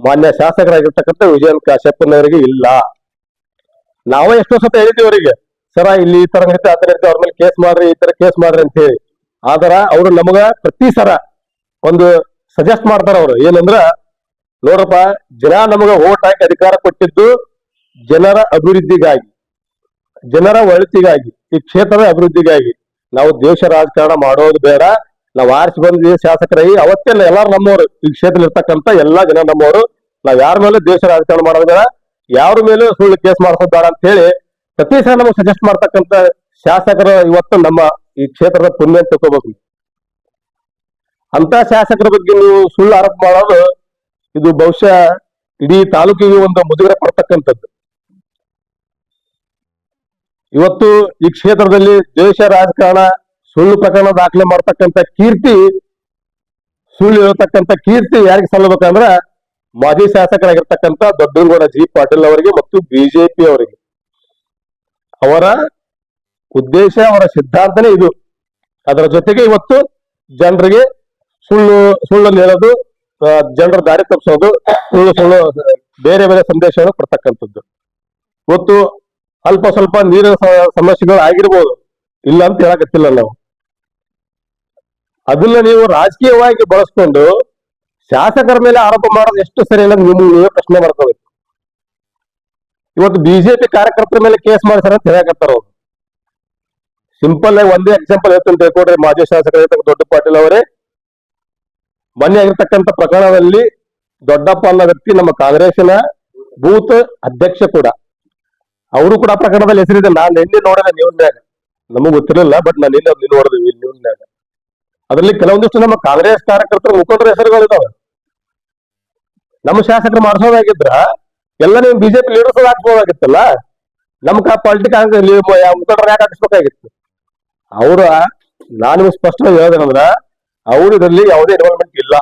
ಮಾನ್ಯ ಶಾಸಕರಾಗಿರ್ತಕ್ಕಂಥ ವಿಜಯನ್ ಕಾಶ್ಯಪ್ಪನವರಿಗೆ ಇಲ್ಲ. ನಾವೇ ಎಷ್ಟೋ ಸತ ಹೇಳಿದ್ದೀವಿ ಅವರಿಗೆ, ಸರ ಇಲ್ಲಿ ಈ ತರ ನಡೀತಾ, ಆ ತರ ನಡೀತಾ, ಅವ್ರ ಮೇಲೆ ಕೇಸ್ ಮಾಡ್ರಿ, ಈ ತರ ಕೇಸ್ ಮಾಡ್ರಿ ಅಂತ ಹೇಳಿ. ಆದ್ರ ಅವ್ರು ನಮಗ ಪ್ರತಿ ಸರ ಒಂದು ಸಜೆಸ್ಟ್ ಮಾಡ್ತಾರ. ಅವ್ರು ಏನಂದ್ರ, ನೋಡ್ರಪ್ಪ, ಜನ ನಮಗ ಓಟ್ ಹಾಕಿ ಅಧಿಕಾರ ಕೊಟ್ಟಿದ್ದು ಜನರ ಅಭಿವೃದ್ಧಿಗಾಗಿ, ಜನರ ಒಳಿತಿಗಾಗಿ, ಈ ಕ್ಷೇತ್ರದ ಅಭಿವೃದ್ಧಿಗಾಗಿ. ನಾವು ದೇಶ ರಾಜಕಾರಣ ಮಾಡೋದು ಬೇಡ. ನಾವು ಆರಿಸಿ ಬಂದ ಶಾಸಕರಾಗಿ ಅವತ್ತೆಲ್ಲ ಎಲ್ಲಾರು ನಮ್ಮವರು, ಈ ಕ್ಷೇತ್ರ ಇರ್ತಕ್ಕಂಥ ಎಲ್ಲಾ ಜನ ನಮ್ಮವರು. ನಾವ್ ಯಾರ ಮೇಲೆ ದೇಶ ರಾಜಕಾರಣ ಮಾಡೋದು ಬೇಡ, ಯಾರ ಮೇಲೆ ಸುಳ್ಳು ಕೇಸ್ ಮಾಡ್ಸೋದು ಬೇಡ ಅಂತ ಹೇಳಿ ಪ್ರತಿ ಸಲ ನಮಗೆ ಸಜೆಸ್ಟ್ ಮಾಡ್ತಕ್ಕಂಥ ಶಾಸಕರು ಇವತ್ತು ನಮ್ಮ ಈ ಕ್ಷೇತ್ರದ ಪುಣ್ಯ ಅಂತ ತಿಳ್ಕೋಬೇಕು. ಅಂತ ಶಾಸಕರ ಬಗ್ಗೆ ನೀವು ಸುಳ್ಳು ಆರೋಪ ಮಾಡೋದು, ಇದು ಬಹುಶಃ ಇಡೀ ತಾಲೂಕಿಗೆ ಒಂದು ಮುಜುಗರ ಪಡ್ತಕ್ಕಂಥದ್ದು. ಇವತ್ತು ಈ ಕ್ಷೇತ್ರದಲ್ಲಿ ದೇಶ ರಾಜಕಾರಣ, ಸುಳ್ಳು ಪ್ರಕರಣ ದಾಖಲೆ ಮಾಡ್ತಕ್ಕಂಥ ಕೀರ್ತಿ, ಸುಳ್ಳು ಹೇಳ್ತಕ್ಕಂಥ ಕೀರ್ತಿ ಯಾರಿಗೆ ಸಲ್ಲಬೇಕಂದ್ರ ಮಾಜಿ ಶಾಸಕರಾಗಿರ್ತಕ್ಕಂಥ ದೊಡ್ಡಗೌಡ ಜಿ ಪಾಟೀಲ್ ಅವರಿಗೆ ಮತ್ತು ಬಿಜೆಪಿ ಅವರಿಗೆ. ಅವರ ಉದ್ದೇಶ, ಅವರ ಸಿದ್ಧಾಂತನೇ ಇದು. ಅದರ ಜೊತೆಗೆ ಇವತ್ತು ಜನರಿಗೆ ಸುಳ್ಳನ್ನು ಹೇಳೋದು, ಜನರ ದಾರಿ ತಪ್ಪಿಸೋದು, ಸುಳ್ಳು ಬೇರೆ ಬೇರೆ ಸಂದೇಶವನ್ನು ಕೊಡ್ತಕ್ಕಂಥದ್ದು. ಇವತ್ತು ಅಲ್ಪ ಸ್ವಲ್ಪ ನೀರಿನ ಸಮಸ್ಯೆಗಳು ಆಗಿರ್ಬೋದು, ಇಲ್ಲ ಅಂತ ಹೇಳಕತ್ತಿಲ್ಲ ನಾವು. ಅದನ್ನ ನೀವು ರಾಜಕೀಯವಾಗಿ ಬಳಸ್ಕೊಂಡು ಶಾಸಕರ ಮೇಲೆ ಆರೋಪ ಮಾಡೋದು ಎಷ್ಟು ಸರಿ ಇಲ್ಲ ನೀವೇ ಪ್ರಶ್ನೆ ಮಾಡ್ಕೋಬೇಕು. ಇವತ್ತು ಬಿಜೆಪಿ ಕಾರ್ಯಕರ್ತರ ಮೇಲೆ ಕೇಸ್ ಮಾಡಿಸ್ಯಾರ ಅಂತ ಹೇಳಕತ್ತಾರ ಅವ್ರು. ಸಿಂಪಲ್ ಆಗಿ ಒಂದೇ ಎಕ್ಸಾಂಪಲ್ ಹೇಳ್ತೀನಿ ತಿಳ್ಕೊಡ್ರಿ. ಮಾಜಿ ಶಾಸಕರಾಗಿರ್ತಕ್ಕ ದೊಡ್ಡ ಪಾಟೀಲ್ ಅವರೇ ಮೊನ್ನೆ ಆಗಿರ್ತಕ್ಕಂಥ ಪ್ರಕರಣದಲ್ಲಿ ದೊಡ್ಡಪ್ಪ ಅನ್ನೋ ವ್ಯಕ್ತಿ ನಮ್ಮ ಕಾಂಗ್ರೆಸ್ಸಿನ ಬೂತ್ ಅಧ್ಯಕ್ಷ ಕೂಡ, ಅವರು ಕೂಡ ಪ್ರಕರಣದಲ್ಲಿ ಹೆಸರಿದೆ. ನಾನು ನಿನ್ನೆ ನೋಡಿದೆ ನ್ಯೂಸ್ನ್ಯಾಗ, ನಮಗ್ ಗೊತ್ತಿರಲಿಲ್ಲ, ಬಟ್ ನಾನು ನಿನ್ನೆ ನೋಡಿದ್ವಿ ನ್ಯೂಸ್ನ್ಯಾಗ. ಅದರಲ್ಲಿ ಕೆಲವೊಂದಿಷ್ಟು ನಮ್ಮ ಕಾಂಗ್ರೆಸ್ ಕಾರ್ಯಕರ್ತರ ಮುಖಂಡರ ಹೆಸರುಗಳಿದಾವೆ. ನಮ್ಮ ಶಾಸಕರು ಮಾಡಿಸೋದಾಗಿದ್ರ ಎಲ್ಲ ನೀವು ಬಿಜೆಪಿ ಲೀಡರ್ಸ್ ಹಾಕ್ಬೋದಾಗಿತ್ತಲ್ಲ. ನಮ್ಗ ಪಾಲಿಟಿಕ್ ಮುಖಂಡರು ಯಾಕೆ ಹಾಕಿಸ್ಬೇಕಾಗಿತ್ತು? ನಾನು ಸ್ಪಷ್ಟವಾಗಿ ಹೇಳೋದಂದ್ರ ಅವ್ರು ಇದರಲ್ಲಿ ಯಾವುದೇ ಇನ್ವಾಲ್ವ್ಮೆಂಟ್ ಇಲ್ಲ.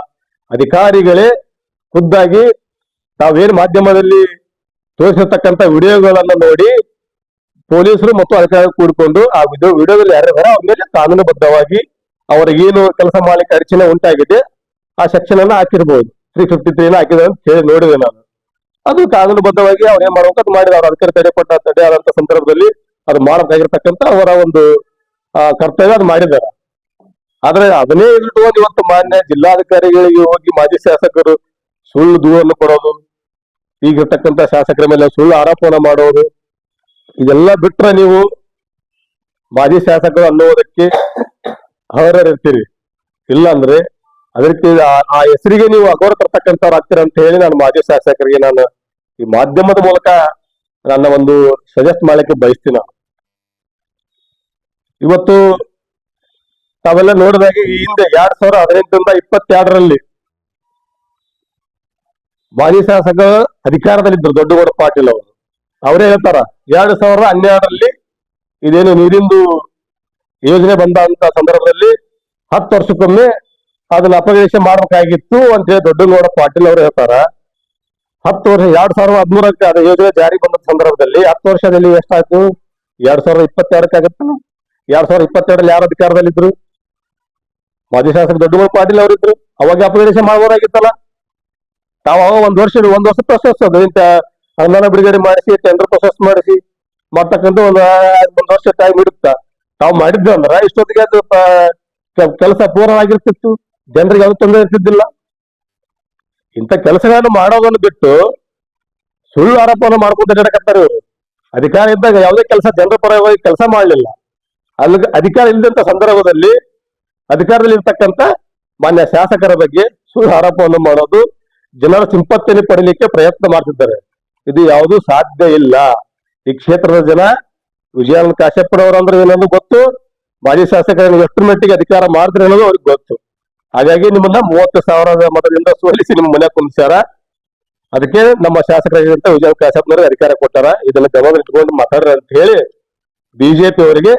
ಅಧಿಕಾರಿಗಳೇ ಖುದ್ದಾಗಿ ತಾವೇನು ಮಾಧ್ಯಮದಲ್ಲಿ ತೋರಿಸಿರ್ತಕ್ಕಂಥ ವಿಡಿಯೋಗಳನ್ನ ನೋಡಿ ಪೊಲೀಸರು ಮತ್ತು ಅಧಿಕಾರಿಗಳು ಕೂಡಿಕೊಂಡು ಆ ವಿಡಿಯೋದಲ್ಲಿ ಯಾರಿದಾರ ಅವ್ರ ಮೇಲೆ ಕಾನೂನುಬದ್ಧವಾಗಿ ಅವ್ರಿಗೇನು ಕೆಲಸ ಮಾಡ್ಲಿಕ್ಕೆ ಅಡಚಣೆ ಉಂಟಾಗಿದೆ ಆ ಸೆಕ್ಷನ್ ಅನ್ನ ಹಾಕಿರ್ಬೋದು. 353 ಹಾಕಿದ್ರೆ ಅಂತ ಹೇಳಿ ನೋಡಿದೆ ನಾನು. ಅದು ಕಾನೂನುಬದ್ಧವಾಗಿ ಅವ್ರು ಏನ್ ಮಾಡ್ಬೇಕು ಅದು ಮಾಡಿದ. ಅವ್ರ ಅಧಿಕಾರಿ ತಡೆಯಾದಂತ ಸಂದರ್ಭದಲ್ಲಿ ಅದು ಮಾಡಬೇಕಾಗಿರ್ತಕ್ಕಂಥ ಅವರ ಒಂದು ಕರ್ತವ್ಯ ಅದು ಮಾಡಿದ್ದಾರೆ. ಆದ್ರೆ ಅದನ್ನೇ ಇಟ್ಕೊಂಡು ಇವತ್ತು ಮಾನ್ಯ ಜಿಲ್ಲಾಧಿಕಾರಿಗಳಿಗೆ ಹೋಗಿ ಮಾಜಿ ಶಾಸಕರು ಸುಳ್ಳು ದೂರನ್ನು ಕೊಡೋದು, ಈಗಿರ್ತಕ್ಕಂಥ ಶಾಸಕರ ಮೇಲೆ ಸುಳ್ಳು ಆರೋಪನ ಮಾಡೋದು, ಇದೆಲ್ಲ ಬಿಟ್ರೆ ನೀವು ಮಾಜಿ ಶಾಸಕರು ಅನ್ನೋದಕ್ಕೆ ಅರ್ಹರಿರ್ತೀರಿ. ಇಲ್ಲ ಅಂದ್ರೆ ಅದಕ್ಕೆ ಆ ಹೆಸರಿಗೆ ನೀವು ಅಗೌರವ ತರ್ತಕ್ಕಂಥವ್ರು ಆಗ್ತೀರ ಅಂತ ಹೇಳಿ ನಾನು ಮಾಜಿ ಶಾಸಕರಿಗೆ ನಾನು ಈ ಮಾಧ್ಯಮದ ಮೂಲಕ ನನ್ನ ಒಂದು ಸಜೆಸ್ಟ್ ಮಾಡ್ಲಿಕ್ಕೆ ಬಯಸ್ತೀನಿ. ನಾನು ಇವತ್ತು ತಾವೆಲ್ಲ ನೋಡಿದಾಗ ಈ ಹಿಂದೆ 2018ರಿಂದ 22ರಲ್ಲಿ ಮಾಜಿ ಶಾಸಕ ಅಧಿಕಾರದಲ್ಲಿದ್ದರು ದೊಡ್ಡಗೌಡ ಪಾಟೀಲ್ ಅವರು. ಅವರೇ ಹೇಳ್ತಾರ 2012ರಲ್ಲಿ ಇದೇನು ನೀರಿಂದು ಯೋಜನೆ ಬಂದಂತ ಸಂದರ್ಭದಲ್ಲಿ 10 ವರ್ಷಕ್ಕೊಮ್ಮೆ ಅದನ್ನ ಅಪಗ್ರೇಷ ಮಾಡ್ಬೇಕಾಗಿತ್ತು ಅಂತ ಹೇಳಿ ದೊಡ್ಡಗೌಡ ಪಾಟೀಲ್ ಅವರು ಹೇಳ್ತಾರ. 10 ವರ್ಷ 2013ಕ್ಕೆ ಅದು ಯೋಜನೆ ಜಾರಿ ಬಂದ ಸಂದರ್ಭದಲ್ಲಿ 10 ವರ್ಷದಲ್ಲಿ ಎಷ್ಟಾಯ್ತು? 2022ಕ್ಕೆ ಆಗತ್ತ. 2022ರಲ್ಲಿ ಯಾರು ಅಧಿಕಾರದಲ್ಲಿದ್ರು? ಮಾಜಿ ಶಾಸಕ ದೊಡ್ಡಗೌಡ ಪಾಟೀಲ್ ಅವರಿದ್ರು. ಅವಾಗ ಅಪಗ್ರೇಷ ಮಾಡ್ಬೋದಾಗಿತ್ತಲ್ಲ. ತಾವು ಅವಾಗ ಒಂದ್ ವರ್ಷ ಪ್ರೊಸೆಸ್ ಅದು ಇಂತ ಅನುದಾನ ಬಿಡುಗಡೆ ಮಾಡಿಸಿ ಟೆಂಡರ್ ಪ್ರೊಸೆಸ್ ಮಾಡಿಸಿ ಮಾಡ್ತಕ್ಕಂಥ ಒಂದು ವರ್ಷ ಟೈಮ್ ಇಡುತ್ತಾ ತಾವು ಮಾಡಿದ್ವಿ ಅಂದ್ರ ಇಷ್ಟೊತ್ತಿಗೆ ಅದು ಕೆಲಸ ಪೂರ್ಣವಾಗಿರ್ತಿತ್ತು, ಜನರಿಗೆ ಯಾವ್ದು ತೊಂದರೆ ಇರ್ತಿದ್ದಿಲ್ಲ. ಇಂಥ ಕೆಲಸಗಳನ್ನು ಮಾಡೋದನ್ನು ಬಿಟ್ಟು ಸುಳ್ಳು ಆರೋಪವನ್ನು ಮಾಡ್ಕೊಂತ ನಡಕತ್ತಾರೆ ಇವರು. ಅಧಿಕಾರ ಇದ್ದಾಗ ಯಾವುದೇ ಕೆಲಸ ಜನರ ಪರವಾಗಿ ಕೆಲಸ ಮಾಡಲಿಲ್ಲ. ಅಲ್ಲಿ ಅಧಿಕಾರ ಇಲ್ಲದಂತ ಸಂದರ್ಭದಲ್ಲಿ ಅಧಿಕಾರದಲ್ಲಿ ಇರ್ತಕ್ಕಂಥ ಮಾನ್ಯ ಶಾಸಕರ ಬಗ್ಗೆ ಸುಳ್ಳು ಆರೋಪವನ್ನು ಮಾಡೋದು, ಜನರ ಸಿಂಪತ್ತಿಯನ್ನು ಪಡೀಲಿಕ್ಕೆ ಪ್ರಯತ್ನ ಮಾಡ್ತಿದ್ದಾರೆ. ಇದು ಯಾವುದೂ ಸಾಧ್ಯ ಇಲ್ಲ. ಈ ಕ್ಷೇತ್ರದ ಜನ ವಿಜಯಾನಂದ ಕಾಶ್ಯಪ್ಪನವರು ಅಂದ್ರೆ ಏನನ್ನೋದು ಗೊತ್ತು, ಮಾಜಿ ಶಾಸಕರನ್ನು ಎಷ್ಟು ಮಟ್ಟಿಗೆ ಅಧಿಕಾರ ಮಾಡ್ತಾರೆ ಅನ್ನೋದು ಅವ್ರಿಗೆ ಗೊತ್ತು. ಹಾಗಾಗಿ ನಿಮ್ಮನ್ನ 30,000 ಮತದಿಂದ ಸೋಲಿಸಿ ನಿಮ್ಮ ಮನೆ ಕುಂದಿಸ್ಯಾರ. ಅದಕ್ಕೆ ನಮ್ಮ ಶಾಸಕರಾಗಿದ್ದಂತ ವಿಜಯಾನಂದ ಕಾಶ್ಯಪ್ಪನವರಿಗೆ ಅಧಿಕಾರ ಕೊಟ್ಟಾರ. ಇದನ್ನ ಗಮನ ಇಟ್ಕೊಂಡು ಮಾತಾಡ್ರಿ ಅಂತ ಹೇಳಿ ಬಿಜೆಪಿ ಅವರಿಗೆ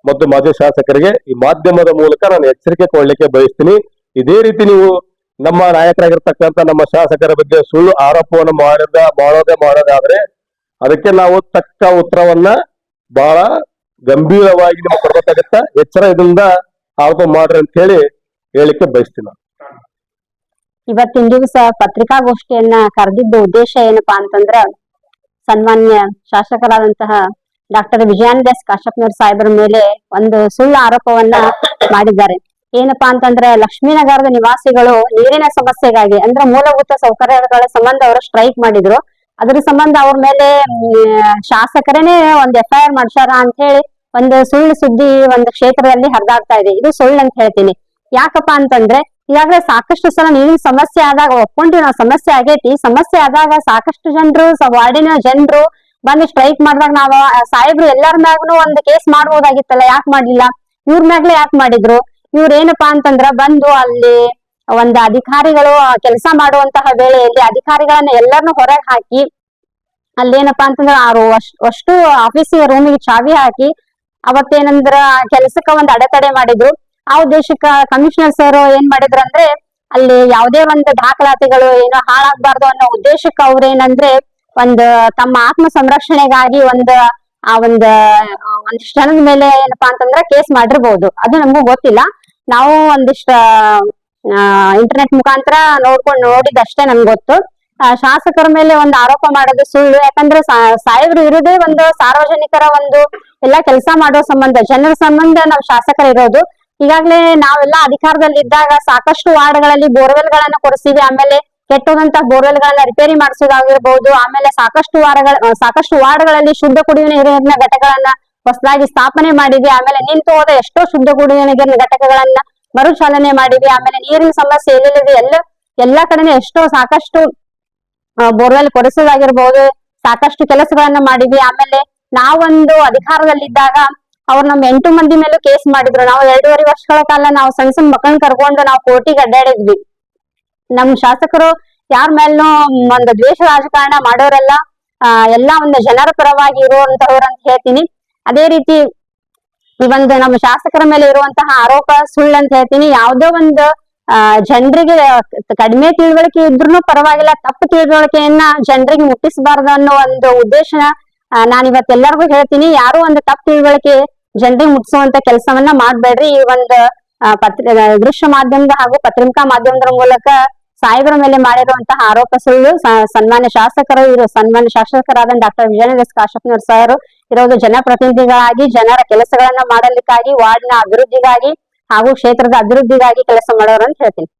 ಮತ್ತು ಮಾಜಿ ಶಾಸಕರಿಗೆ ಈ ಮಾಧ್ಯಮದ ಮೂಲಕ ನಾನು ಎಚ್ಚರಿಕೆ ಕೊಡ್ಲಿಕ್ಕೆ ಬಯಸ್ತೀನಿ. ಇದೇ ರೀತಿ ನೀವು ನಮ್ಮ ನಾಯಕರಾಗಿರ್ತಕ್ಕಂಥ ನಮ್ಮ ಶಾಸಕರ ಬಗ್ಗೆ ಸುಳ್ಳು ಆರೋಪವನ್ನು ಮಾಡೋದಾದ್ರೆ ಅದಕ್ಕೆ ನಾವು ತಕ್ಕ ಉತ್ತರವನ್ನ ಬಹಳ ಗಂಭೀರವಾಗಿ ನಿಮ್ಗೆ ಕೊಡ್ಬೇಕಾಗತ್ತ. ಎಚ್ಚರದಿಂದ ಆರೋಪ ಮಾಡ್ರಿ ಅಂತ ಹೇಳಿ ಹೇಳಿಕ್ಕೆ ಬಯಸ್ತೀನಿ. ಇವತ್ತಿನ ದಿವಸ ಪತ್ರಿಕಾಗೋಷ್ಠಿಯನ್ನ ಕರೆದಿದ್ದ ಉದ್ದೇಶ ಏನಪ್ಪಾ ಅಂತಂದ್ರ ಸನ್ಮಾನ್ಯ ಶಾಸಕರಾದಂತಹ ಡಾಕ್ಟರ್ ವಿಜಯಾನಂದ ಕಾಶ್ಯಪ್ಪನವರ ಸಾಹೇಬರ ಮೇಲೆ ಒಂದು ಸುಳ್ಳು ಆರೋಪವನ್ನ ಮಾಡಿದ್ದಾರೆ. ಏನಪ್ಪಾ ಅಂತಂದ್ರೆ ಲಕ್ಷ್ಮೀನಗರದ ನಿವಾಸಿಗಳು ನೀರಿನ ಸಮಸ್ಯೆಗಾಗಿ ಅಂದ್ರೆ ಮೂಲಭೂತ ಸೌಕರ್ಯಗಳ ಸಂಬಂಧ ಅವರು ಸ್ಟ್ರೈಕ್ ಮಾಡಿದ್ರು. ಅದ್ರ ಸಂಬಂಧ ಅವ್ರ ಮೇಲೆ ಶಾಸಕರೇನೆ ಒಂದು FIR ಮಾಡ್ಸಾರ ಅಂತ ಹೇಳಿ ಒಂದು ಸುಳ್ಳು ಸುದ್ದಿ ಒಂದು ಕ್ಷೇತ್ರದಲ್ಲಿ ಹರಿದಾಡ್ತಾ ಇದೆ. ಇದು ಸುಳ್ಳು ಅಂತ ಹೇಳ್ತೀನಿ. ಯಾಕಪ್ಪಾ ಅಂತಂದ್ರೆ ಈಗಾಗಲೇ ಸಾಕಷ್ಟು ಸಲ ನೀರಿನ ಸಮಸ್ಯೆ ಆದಾಗ ಒಪ್ಕೊಂಡ್ರಿ ನಾವು ಸಮಸ್ಯೆ ಆಗೈತಿ. ಸಮಸ್ಯೆ ಆದಾಗ ಸಾಕಷ್ಟು ಜನರು ವಾರ್ಡಿನ ಜನರು ಬಂದು ಸ್ಟ್ರೈಕ್ ಮಾಡಿದಾಗ ನಾವು ಸಾಹೇಬ್ರು ಎಲ್ಲರ ಮ್ಯಾಗ್ನು ಒಂದು ಕೇಸ್ ಮಾಡ್ಬೋದಾಗಿತ್ತಲ್ಲ, ಯಾಕೆ ಮಾಡ್ಲಿಲ್ಲ? ಇವ್ರ ಮ್ಯಾಗ್ಲೇ ಯಾಕೆ ಮಾಡಿದ್ರು? ಇವ್ರ ಏನಪ್ಪಾ ಅಂತಂದ್ರ ಬಂದು ಅಲ್ಲಿ ಒಂದು ಅಧಿಕಾರಿಗಳು ಕೆಲಸ ಮಾಡುವಂತಹ ವೇಳೆಯಲ್ಲಿ ಅಧಿಕಾರಿಗಳನ್ನ ಎಲ್ಲರನ್ನು ಹೊರಗೆ ಹಾಕಿ ಅಲ್ಲೇನಪ್ಪಾ ಅಂತಂದ್ರ ಅಷ್ಟು ಆಫೀಸ್ ರೂಮಿಗೆ ಚಾವಿ ಹಾಕಿ ಅವತ್ತೇನಂದ್ರ ಕೆಲಸಕ್ಕ ಒಂದು ಅಡೆತಡೆ ಮಾಡಿದ್ರು. ಆ ಉದ್ದೇಶಕ್ಕ ಕಮಿಷನರ್ ಸರ್ ಏನ್ ಮಾಡಿದ್ರು ಅಂದ್ರೆ ಅಲ್ಲಿ ಯಾವುದೇ ಒಂದು ದಾಖಲಾತಿಗಳು ಏನೋ ಹಾಳಾಗ್ಬಾರ್ದು ಅನ್ನೋ ಉದ್ದೇಶಕ್ಕೆ ಅವ್ರೇನಂದ್ರೆ ಒಂದು ತಮ್ಮ ಆತ್ಮ ಸಂರಕ್ಷಣೆಗಾಗಿ ಒಂದು ಕ್ಷಣದ ಮೇಲೆ ಏನಪ್ಪಾ ಅಂತಂದ್ರೆ ಕೇಸ್ ಮಾಡಿರ್ಬೋದು. ಅದು ನಮಗೂ ಗೊತ್ತಿಲ್ಲ. ನಾವು ಒಂದಿಷ್ಟ ಇಂಟರ್ನೆಟ್ ಮುಖಾಂತರ ನೋಡಿದಷ್ಟೇ ನನ್ಗೆ ಗೊತ್ತು. ಶಾಸಕರ ಮೇಲೆ ಒಂದು ಆರೋಪ ಮಾಡೋದು ಸುಳ್ಳು. ಯಾಕಂದ್ರೆ ಸಾಹೇಬ್ರು ಇರೋದೇ ಒಂದು ಸಾರ್ವಜನಿಕರ ಒಂದು ಎಲ್ಲ ಕೆಲಸ ಮಾಡೋ ಸಂಬಂಧ, ಜನರ ಸಂಬಂಧ ನಾವು ಶಾಸಕರು ಇರೋದು. ಈಗಾಗಲೇ ನಾವೆಲ್ಲ ಅಧಿಕಾರದಲ್ಲಿದ್ದಾಗ ಸಾಕಷ್ಟು ವಾರ್ಡ್ಗಳಲ್ಲಿ ಬೋರ್ವೆಲ್ ಗಳನ್ನ ಕೊರೆಸಿವಿ. ಆಮೇಲೆ ಕೆಟ್ಟೋದಂತ ಬೋರ್ವೆಲ್ ಗಳನ್ನ ರಿಪೇರಿ ಮಾಡಿಸೋದಾಗಿರ್ಬಹುದು. ಆಮೇಲೆ ಸಾಕಷ್ಟು ವಾರ್ಡ್ಗಳಲ್ಲಿ ಶುದ್ಧ ಕುಡಿಯುವ ನೀರಿನ ಘಟಕಗಳನ್ನ ಹೊಸದಾಗಿ ಸ್ಥಾಪನೆ ಮಾಡಿವಿ. ಆಮೇಲೆ ನಿಂತು ಹೋದ ಎಷ್ಟೋ ಶುದ್ಧ ಕುಡಿಯುವ ನೀರಿನ ಘಟಕಗಳನ್ನ ಮರುಚಾಲನೆ ಮಾಡಿವಿ. ಆಮೇಲೆ ನೀರಿನ ಸಮಸ್ಯೆ ಎಲ್ಲಿದೆ ಎಲ್ಲಾ ಕಡೆನೇ ಸಾಕಷ್ಟು ಬೋರ್ವೆಲ್ ಕೊರೆಸೋದಾಗಿರ್ಬಹುದು, ಸಾಕಷ್ಟು ಕೆಲಸಗಳನ್ನ ಮಾಡಿವಿ. ಆಮೇಲೆ ನಾವೊಂದು ಅಧಿಕಾರದಲ್ಲಿದ್ದಾಗ ಅವ್ರು ನಮ್ 8 ಮಂದಿ ಮೇಲೂ ಕೇಸ್ ಮಾಡಿದ್ರು. ನಾವು 2.5 ವರ್ಷಗಳ ಕಾಲ ನಾವು ಸಣ್ಣ ಮಕ್ಕಳನ್ನ ಕರ್ಕೊಂಡು ನಾವು ಕೋರ್ಟಿಗೆ ಅಡ್ಡಾಡಿದ್ವಿ. ನಮ್ ಶಾಸಕರು ಯಾರ ಮೇಲೂ ಒಂದು ದ್ವೇಷ ರಾಜಕಾರಣ ಮಾಡೋರೆಲ್ಲ ಎಲ್ಲಾ ಒಂದು ಜನರ ಪರವಾಗಿ ಇರುವಂತವ್ರು ಅಂತ ಹೇಳ್ತೀನಿ. ಅದೇ ರೀತಿ ಈ ಒಂದು ನಮ್ಮ ಶಾಸಕರ ಮೇಲೆ ಇರುವಂತಹ ಆರೋಪ ಸುಳ್ಳು ಅಂತ ಹೇಳ್ತೀನಿ. ಯಾವುದೋ ಒಂದು ಜನರಿಗೆ ಕಡಿಮೆ ತಿಳುವಳಿಕೆ ಇದ್ರೂ ಪರವಾಗಿಲ್ಲ, ತಪ್ಪು ತಿಳುವಳಿಕೆಯನ್ನ ಜನರಿಗೆ ಮುಟ್ಟಿಸಬಾರ್ದು ಅನ್ನೋ ಒಂದು ಉದ್ದೇಶ ನಾನ್ ಇವತ್ತೆಲ್ಲರಿಗೂ ಹೇಳ್ತೀನಿ. ಯಾರು ಒಂದು ತಪ್ಪು ತಿಳುವಳಿಕೆ ಜನರಿಗೆ ಮುಟ್ಟಿಸುವಂತ ಕೆಲಸವನ್ನ ಮಾಡ್ಬೇಡ್ರಿ. ಈ ಒಂದು ದೃಶ್ಯ ಮಾಧ್ಯಮದ ಹಾಗೂ ಪತ್ರಿಕಾ ಮಾಧ್ಯಮದ ಮೂಲಕ ಸಾಹೇಬರ ಮೇಲೆ ಮಾಡಿರುವಂತಹ ಆರೋಪ ಸುಳ್ಳು. ಸನ್ಮಾನ್ಯ ಶಾಸಕರಾದ ಡಾಕ್ಟರ್ ವಿಜಯಾನಂದ ಎಸ್ ಕಾಶಪ್ಪನವರ ಸರ್ ಇರೋದು ಜನಪ್ರತಿನಿಧಿಗಳಾಗಿ ಜನರ ಕೆಲಸಗಳನ್ನ ಮಾಡಲಿಕ್ಕಾಗಿ, ವಾರ್ಡ್ನ ಅಭಿವೃದ್ಧಿಗಾಗಿ ಹಾಗೂ ಕ್ಷೇತ್ರದ ಅಭಿವೃದ್ಧಿಗಾಗಿ ಕೆಲಸ ಮಾಡೋರು ಅಂತ ಹೇಳ್ತೀನಿ.